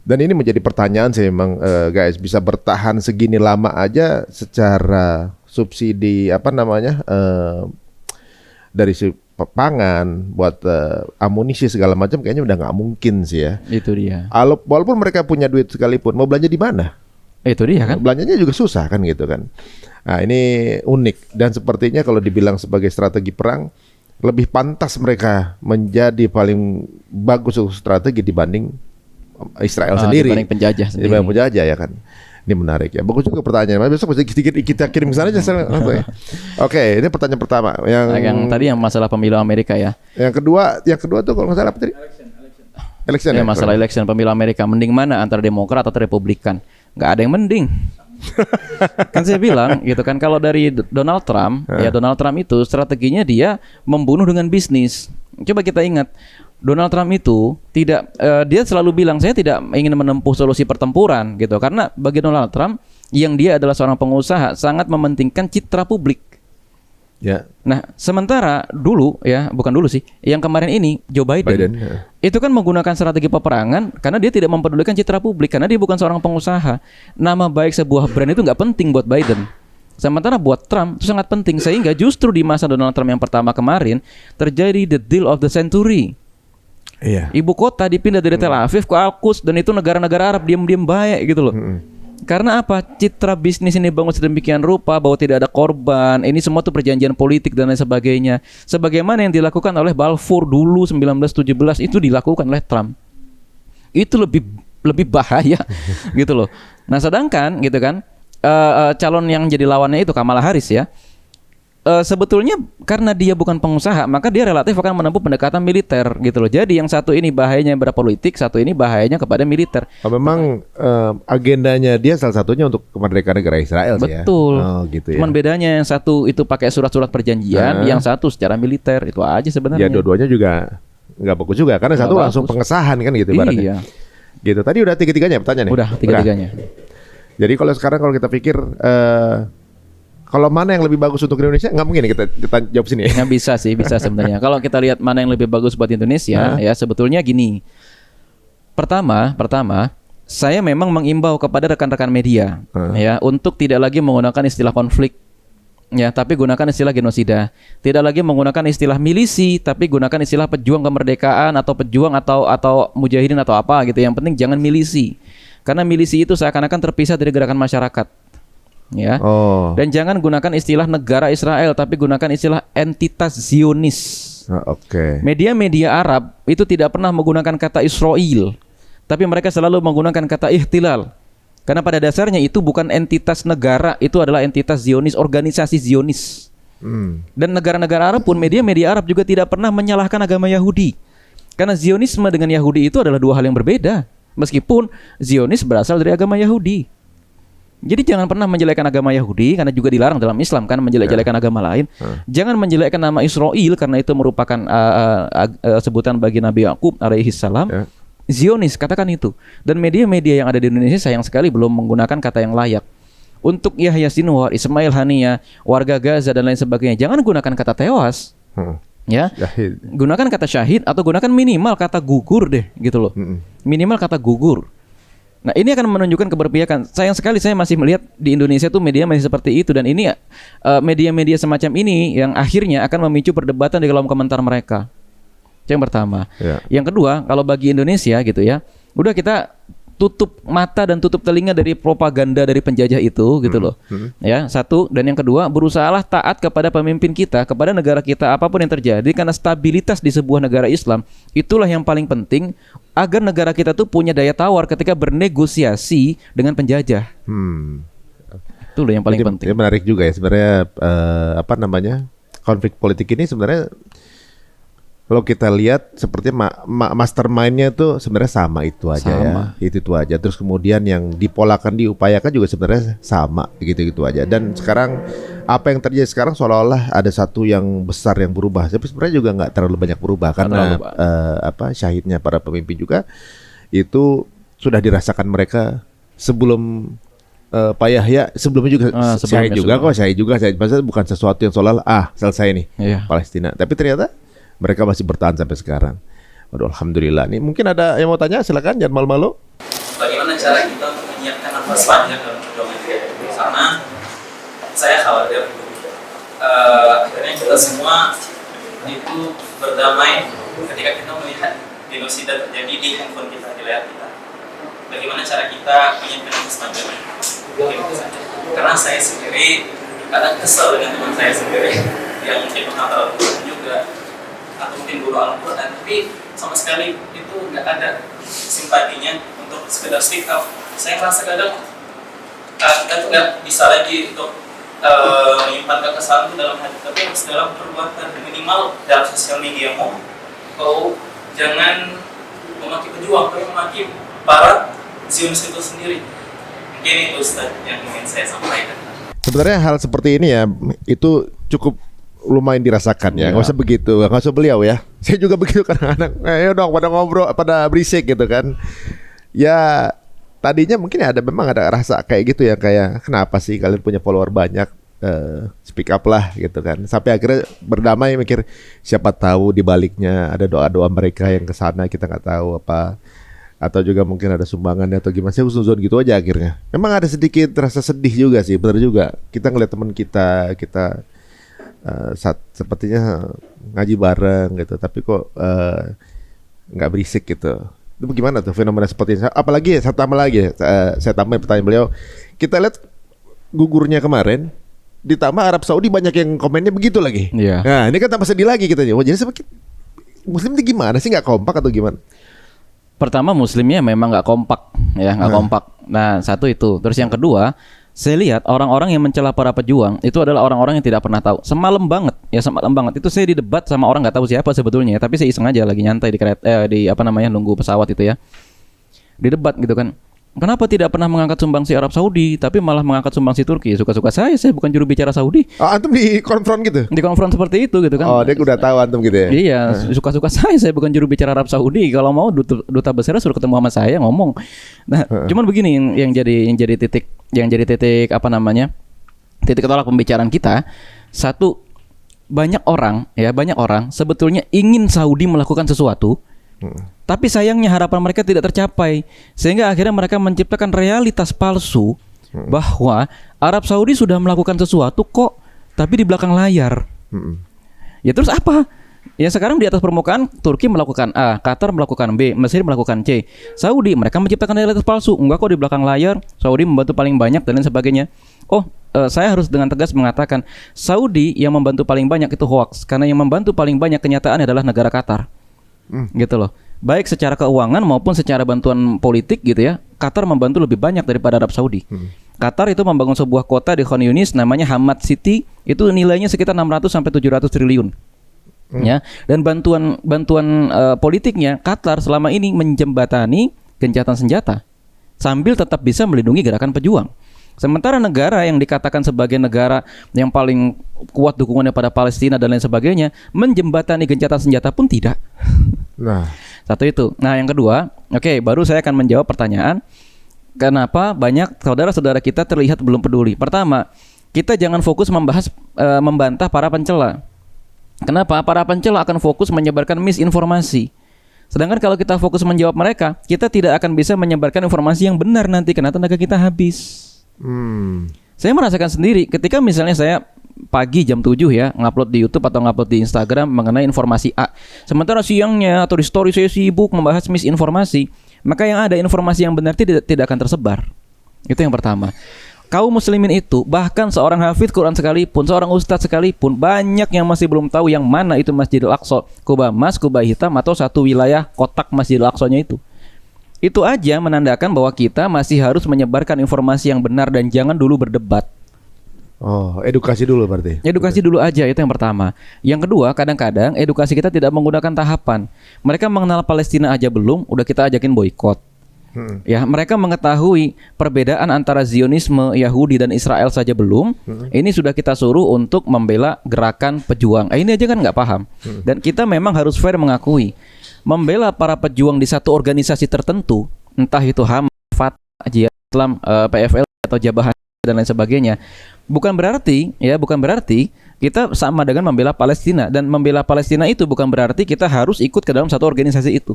Dan ini menjadi pertanyaan sih memang, guys, bisa bertahan segini lama aja secara subsidi dari si pangan buat amunisi segala macam kayaknya udah nggak mungkin sih ya. Itu dia. Walaupun mereka punya duit sekalipun, mau belanja di mana? Itu dia kan. Belanjanya juga susah kan gitu kan. Nah ini unik dan sepertinya kalau dibilang sebagai strategi perang lebih pantas mereka menjadi paling bagus strategi dibanding Israel sendiri. Dibanding penjajah sendiri. Dibanding penjajah ya kan. Ini menarik ya. Bagus juga pertanyaan. Besok sedikit kita kirim ke sana aja. Oke, ini pertanyaan pertama. Yang tadi yang masalah pemilu Amerika ya. Yang kedua tuh kalau nggak salah apa tadi? Election ya. Masalah election pemilu Amerika. Mending mana antara Demokrat atau Republikan? Nggak ada yang mending. Kan saya bilang gitu kan, kalau dari Donald Trump ya, Donald Trump itu strateginya dia membunuh dengan bisnis. Coba kita ingat, Donald Trump itu tidak, dia selalu bilang saya tidak ingin menempuh solusi pertempuran gitu, karena bagi Donald Trump yang dia adalah seorang pengusaha sangat mementingkan citra publik. Ya. Nah, sementara dulu ya, bukan dulu sih, yang kemarin ini Joe Biden itu kan menggunakan strategi peperangan karena dia tidak mempedulikan citra publik, karena dia bukan seorang pengusaha. Nama baik sebuah brand itu nggak penting buat Biden. Sementara buat Trump itu sangat penting, sehingga justru di masa Donald Trump yang pertama kemarin terjadi the deal of the century. Iya. Ibu kota dipindah dari Tel Aviv ke Al-Quds, dan itu negara-negara Arab diam-diam baik gitu loh. Karena apa? Citra bisnis ini bangun sedemikian rupa bahwa tidak ada korban. Ini semua tuh perjanjian politik dan lain sebagainya. Sebagaimana yang dilakukan oleh Balfour dulu 1917 itu dilakukan oleh Trump. Itu lebih bahaya gitu loh. Nah, sedangkan gitu kan, calon yang jadi lawannya itu Kamala Harris ya. Sebetulnya karena dia bukan pengusaha, maka dia relatif akan menempuh pendekatan militer gitu loh. Jadi yang satu ini bahayanya berpolitik, satu ini bahayanya kepada militer. Memang agendanya dia salah satunya untuk kemerdekaan negara Israel sih ya. Betul. Gitu ya. Cuman bedanya yang satu itu pakai surat-surat perjanjian, yang satu secara militer. Itu aja sebenarnya. Ya dua-duanya juga nggak bagus juga, karena satu langsung pengesahan kan gitu ibaratnya. Iya. Gitu. Tadi udah tiga-tiganya pertanyaannya. Udah tiga-tiganya. Jadi kalau kita pikir kalau mana yang lebih bagus untuk Indonesia, nggak mungkin kita jawab sini ya. Bisa sih, bisa sebenarnya. Kalau kita lihat mana yang lebih bagus buat Indonesia, ya sebetulnya gini. Pertama, saya memang mengimbau kepada rekan-rekan media ya untuk tidak lagi menggunakan istilah konflik ya, tapi gunakan istilah genosida. Tidak lagi menggunakan istilah milisi, tapi gunakan istilah pejuang kemerdekaan atau pejuang atau mujahidin atau apa gitu. Yang penting jangan milisi. Karena milisi itu seakan-akan terpisah dari gerakan masyarakat. Ya. Dan jangan gunakan istilah negara Israel, tapi gunakan istilah entitas Zionis. Media-media Arab itu tidak pernah menggunakan kata Israel, tapi mereka selalu menggunakan kata ihtilal. Karena pada dasarnya itu bukan entitas negara, itu adalah entitas Zionis, organisasi Zionis. Dan negara-negara Arab pun, media-media Arab juga tidak pernah menyalahkan agama Yahudi. Karena Zionisme dengan Yahudi itu adalah dua hal yang berbeda. Meskipun Zionis berasal dari agama Yahudi. Jadi jangan pernah menjelekkan agama Yahudi, karena juga dilarang dalam Islam kan menjelek-jelekan agama lain. Jangan menjelekkan nama Israel, karena itu merupakan sebutan bagi Nabi Yakub alaihi salam. Zionis, katakan itu. Dan media-media yang ada di Indonesia sayang sekali belum menggunakan kata yang layak. Untuk Yahya Sinwar, Ismail Haniya, warga Gaza dan lain sebagainya, jangan gunakan kata tewas. Ya. Syahid. Gunakan kata syahid atau gunakan minimal kata gugur deh gitu loh. Minimal kata gugur. Nah, ini akan menunjukkan keberpihakan. Sayang sekali saya masih melihat di Indonesia tuh media masih seperti itu, dan ini media-media semacam ini yang akhirnya akan memicu perdebatan di kolom komentar mereka. Yang pertama. Yang kedua, kalau bagi Indonesia gitu ya, udah kita tutup mata dan tutup telinga dari propaganda dari penjajah itu gitu loh. Ya, satu. Dan yang kedua, berusahalah taat kepada pemimpin kita, kepada negara kita apapun yang terjadi, karena stabilitas di sebuah negara Islam itulah yang paling penting agar negara kita tuh punya daya tawar ketika bernegosiasi dengan penjajah. Itu loh yang paling penting. Menarik juga ya sebenarnya konflik politik ini sebenarnya. Kalau kita lihat sepertinya mastermind-nya itu sebenarnya sama itu aja. Itu aja. Terus kemudian yang dipolakan, diupayakan juga sebenarnya sama gitu-gitu aja. Dan sekarang apa yang terjadi sekarang seolah-olah ada satu yang besar yang berubah. Tapi sebenarnya juga nggak terlalu banyak berubah karena syahidnya para pemimpin juga itu sudah dirasakan mereka sebelum Pak Yahya sebelumnya juga syahid juga kok, syahid juga. Maksudnya bukan sesuatu yang seolah selesai nih Palestina. Tapi ternyata mereka masih bertahan sampai sekarang. Waduh, alhamdulillah. Nih mungkin ada yang mau tanya, silakan, jangan malu-malu. Bagaimana cara kita menyiapkan nafas panjang dalam perjuangan kita? Karena saya khawatir akhirnya kita semua itu berdamai ketika kita melihat genosida terjadi di handphone kita, di layar kita. Bagaimana cara kita menyiapkan nafas panjang? Karena saya sendiri kadang kesel dengan teman saya sendiri yang mungkin menghafal juga atau mungkin guru Al-Quran, tapi sama sekali itu nggak ada simpatinya untuk sekedar speak up. Saya merasa kadang kita tuh nggak bisa lagi untuk menyimpan kekesalan itu dalam hati, tapi harus dalam perbuatan. Minimal dalam sosial media kau jangan memaki pejuang, kau memaki para Zionis itu sendiri. Mungkin itu Ustaz yang ingin saya sampaikan. Sebenarnya hal seperti ini ya itu cukup lumayan dirasakan ya, nggak usah begitu, nggak usah beliau ya. Saya juga begitu kadang-kadang, ayo dong pada ngobrol, pada berisik gitu kan. Ya tadinya mungkin memang ada rasa kayak gitu ya, kayak kenapa sih kalian punya follower banyak, speak up lah gitu kan. Sampai akhirnya berdamai mikir siapa tahu di baliknya ada doa-doa mereka yang kesana kita nggak tahu apa. Atau juga mungkin ada sumbangannya atau gimana. Saya husnuzon gitu aja akhirnya. Memang ada sedikit rasa sedih juga sih, benar juga. Kita ngeliat teman kita sepertinya ngaji bareng gitu, tapi kok nggak berisik gitu. Itu bagaimana tuh fenomena seperti ini? Apalagi saya tambah pertanyaan beliau. Kita lihat gugurnya kemarin, ditambah Arab Saudi banyak yang komennya begitu lagi. Nah ini kan tambah sedih lagi kita. Jadi semakin Muslim itu gimana sih, nggak kompak atau gimana? Pertama, Muslimnya memang nggak kompak ya, nggak kompak. Nah satu itu. Terus yang kedua, saya lihat orang-orang yang mencela para pejuang itu adalah orang-orang yang tidak pernah tahu. Semalam banget itu saya didebat sama orang nggak tahu siapa sebetulnya, tapi saya iseng aja lagi nyantai di kereta, nunggu pesawat itu ya. Didebat gitu kan. Kenapa tidak pernah mengangkat sumbangsi Arab Saudi, tapi malah mengangkat sumbangsi Turki? Suka-suka saya bukan juru bicara Saudi. Oh, antum dikonfront gitu? Dikonfront seperti itu gitu kan. Oh, dia udah tahu antum gitu ya? Iya, suka-suka saya bukan juru bicara Arab Saudi. Kalau mau duta besar suruh ketemu sama saya ngomong. Nah, cuman begini yang jadi titik titik tolak pembicaraan kita. Satu, banyak orang sebetulnya ingin Saudi melakukan sesuatu, Tapi sayangnya harapan mereka tidak tercapai, sehingga akhirnya mereka menciptakan realitas palsu bahwa Arab Saudi sudah melakukan sesuatu kok, tapi di belakang layar. Ya terus apa? Ya sekarang di atas permukaan Turki melakukan A, Qatar melakukan B, Mesir melakukan C, Saudi mereka menciptakan realitas palsu. Enggak kok, di belakang layar Saudi membantu paling banyak dan lain sebagainya. Saya harus dengan tegas mengatakan Saudi yang membantu paling banyak itu hoax, karena yang membantu paling banyak kenyataannya adalah negara Qatar. Gitu loh. Baik secara keuangan maupun secara bantuan politik gitu ya, Qatar membantu lebih banyak daripada Arab Saudi. Qatar itu membangun sebuah kota di Khan Yunis namanya Hamad City, itu nilainya sekitar 600 sampai 700 triliun. Ya, dan bantuan politiknya Qatar selama ini menjembatani gencatan senjata sambil tetap bisa melindungi gerakan pejuang. Sementara negara yang dikatakan sebagai negara yang paling kuat dukungannya pada Palestina dan lain sebagainya, menjembatani gencatan senjata pun tidak. Nah, satu itu. Nah, yang kedua, baru saya akan menjawab pertanyaan kenapa banyak saudara-saudara kita terlihat belum peduli. Pertama, kita jangan fokus membantah para pencela. Kenapa? Para pencela akan fokus menyebarkan misinformasi. Sedangkan kalau kita fokus menjawab mereka, kita tidak akan bisa menyebarkan informasi yang benar nanti karena tenaga kita habis. Saya merasakan sendiri ketika misalnya saya pagi jam 7 ya ngupload di YouTube atau ngupload di Instagram mengenai informasi A. Sementara siangnya atau di story saya sibuk membahas misinformasi, maka yang ada informasi yang benar tidak akan tersebar. Itu yang pertama. Kaum muslimin itu, bahkan seorang hafidz Quran sekalipun, seorang ustadz sekalipun, banyak yang masih belum tahu yang mana itu Masjidil Aqsa, kubah emas, kubah hitam, atau satu wilayah kotak Masjidil Aqsanya itu. Itu aja menandakan bahwa kita masih harus menyebarkan informasi yang benar dan jangan dulu berdebat. Oh, edukasi dulu berarti. Edukasi dulu aja, itu yang pertama. Yang kedua, kadang-kadang edukasi kita tidak menggunakan tahapan. Mereka mengenal Palestina aja belum, udah kita ajakin boikot. Ya, mereka mengetahui perbedaan antara Zionisme, Yahudi dan Israel saja belum. Ini sudah kita suruh untuk membela gerakan pejuang. Ini aja kan nggak paham. Dan kita memang harus fair mengakui, membela para pejuang di satu organisasi tertentu, entah itu Hamas, Fatah, Jihad Islam, PFL atau Jabhat dan lain sebagainya, bukan berarti kita sama dengan membela Palestina. Dan membela Palestina itu bukan berarti kita harus ikut ke dalam satu organisasi itu.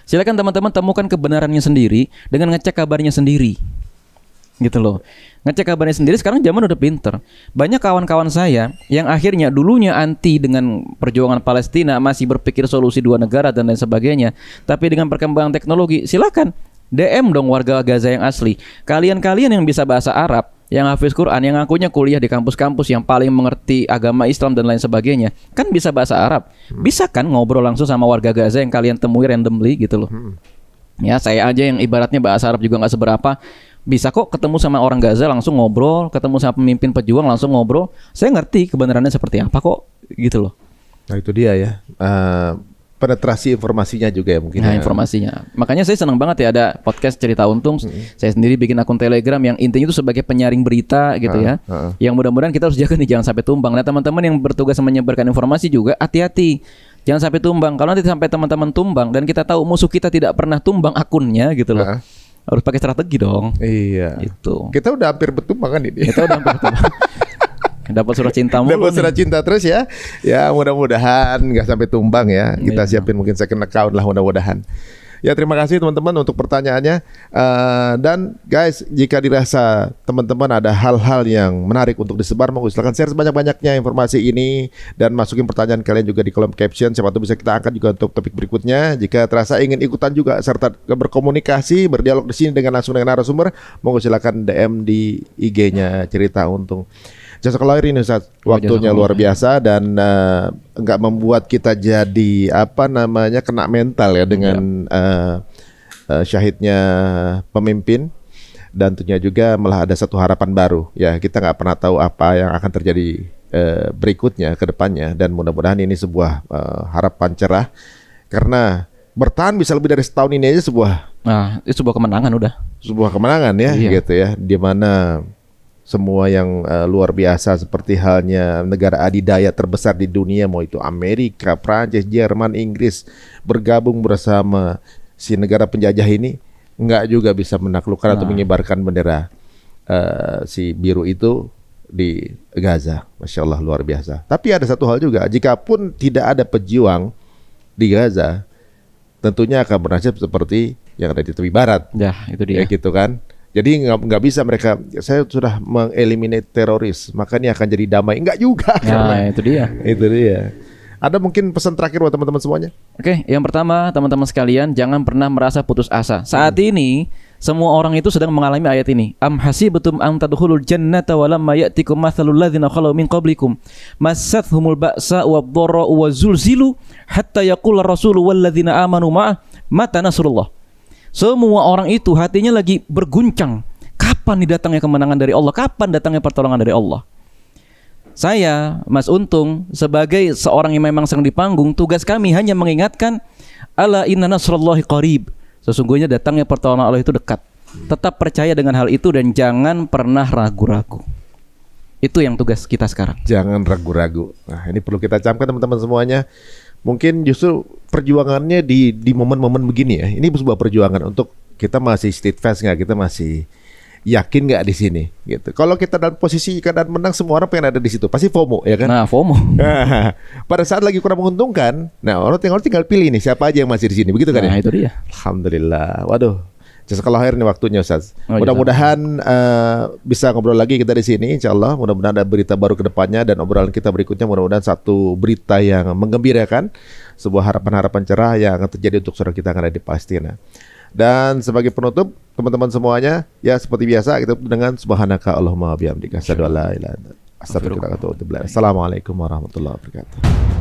Silakan teman-teman temukan kebenarannya sendiri dengan ngecek kabarnya sendiri. Gitu loh. Ngecek kabarnya sendiri, sekarang zaman udah pinter. Banyak kawan-kawan saya yang akhirnya dulunya anti dengan perjuangan Palestina, masih berpikir solusi dua negara dan lain sebagainya. Tapi dengan perkembangan teknologi, silakan DM dong warga Gaza yang asli. Kalian-kalian yang bisa bahasa Arab, yang hafiz Quran, yang ngakunya kuliah di kampus-kampus yang paling mengerti agama Islam dan lain sebagainya, kan bisa bahasa Arab. Bisa kan ngobrol langsung sama warga Gaza yang kalian temui randomly gitu loh. Ya, saya aja yang ibaratnya bahasa Arab juga nggak seberapa, bisa kok ketemu sama orang Gaza langsung ngobrol, ketemu sama pemimpin pejuang langsung ngobrol. Saya ngerti kebenarannya seperti apa kok, gitu loh. Nah itu dia ya, penetrasi informasinya juga ya mungkin. Nah, ya. informasinya. Makanya saya senang banget ya ada podcast Cerita Untung. Saya sendiri bikin akun Telegram yang intinya itu sebagai penyaring berita gitu ya. Yang mudah-mudahan kita harus jaga nih, jangan sampai tumbang. Nah, teman-teman yang bertugas menyebarkan informasi juga hati-hati. Jangan sampai tumbang. Kalau nanti sampai teman-teman tumbang dan kita tahu musuh kita tidak pernah tumbang akunnya gitu loh. Harus pakai strategi dong. Iya. Itu. Kita udah hampir bertumbang kan ini. Kita udah hampir bertumbang. Dapat surat cinta mulu. Dapat surat cinta terus ya. Ya mudah-mudahan nggak sampai tumbang ya. Kita siapin mungkin second account lah mudah-mudahan. Ya terima kasih teman-teman untuk pertanyaannya. Dan guys, jika dirasa teman-teman ada hal-hal yang menarik untuk disebar, monggo silakan share sebanyak-banyaknya informasi ini dan masukin pertanyaan kalian juga di kolom caption. Siapa tahu bisa kita angkat juga untuk topik berikutnya. Jika terasa ingin ikutan juga serta berkomunikasi, berdialog di sini langsung dengan narasumber, monggo silakan DM di IG-nya Cerita Untung. Jazakallah khairan Ustaz, waktunya luar biasa dan enggak membuat kita jadi kena mental ya dengan syahidnya pemimpin, dan tentunya juga malah ada satu harapan baru ya. Kita nggak pernah tahu apa yang akan terjadi berikutnya ke depannya, dan mudah-mudahan ini sebuah harapan cerah, karena bertahan bisa lebih dari setahun ini aja itu sebuah kemenangan udah. Sebuah kemenangan ya, gitu ya, di mana semua yang luar biasa seperti halnya negara adidaya terbesar di dunia, mau itu Amerika, Prancis, Jerman, Inggris, bergabung bersama si negara penjajah ini, nggak juga bisa menaklukkan atau mengibarkan bendera si biru itu di Gaza. Masya Allah, luar biasa. Tapi ada satu hal juga, jika pun tidak ada pejuang di Gaza, tentunya akan bernasib seperti yang ada di tepi barat. Ya, itu dia. Ya gitu kan. Jadi nggak bisa mereka, saya sudah mengeliminate teroris, makanya akan jadi damai. Enggak juga. Nah, itu dia. Itu dia. Ada mungkin pesan terakhir buat teman-teman semuanya? Oke, yang pertama teman-teman sekalian jangan pernah merasa putus asa. Saat ini semua orang itu sedang mengalami ayat ini. Am hasibtum an tadkhulul jannata wa lamma ya'tikum mathalul ladzina khalu min qablikum massathumul ba'sa wad-dharra wa zulzilu hatta yaqula rasulu wal ladzina amanu ma'ah mata nasrullah. Semua orang itu hatinya lagi berguncang. Kapan nih datangnya kemenangan dari Allah? Kapan datangnya pertolongan dari Allah? Saya, Mas Untung, sebagai seorang yang memang sedang di panggung, tugas kami hanya mengingatkan ala inna nasrullahi qarib. Sesungguhnya datangnya pertolongan Allah itu dekat. Tetap percaya dengan hal itu dan jangan pernah ragu-ragu. Itu yang tugas kita sekarang. Jangan ragu-ragu. Nah, ini perlu kita camkan teman-teman semuanya. Mungkin justru perjuangannya di momen-momen begini ya. Ini sebuah perjuangan untuk kita masih steadfast nggak? Kita masih yakin nggak di sini gitu. Kalau kita dalam posisi keadaan menang, semua orang pengen ada di situ, pasti FOMO ya kan. Nah, FOMO. Pada saat lagi kurang menguntungkan, nah orang tinggal pilih nih siapa aja yang masih di sini, begitu kan ya. Nah, itu dia. Alhamdulillah. Waduh, jazakallahu khair nih waktunya Ustaz. Oh, Mudah-mudahan bisa ngobrol lagi kita di sini, insyaallah. Mudah-mudahan ada berita baru ke depannya dan obrolan kita berikutnya mudah-mudahan satu berita yang menggembirakan, sebuah harapan-harapan cerah yang akan terjadi untuk saudara kita yang ada di Palestina. Dan sebagai penutup, teman-teman semuanya, ya seperti biasa kita dengan subhanaka Allahumma bihamdika asyhadu an la ilaha illa anta astaghfiruka wa atubu ilaik. Assalamualaikum warahmatullahi wabarakatuh.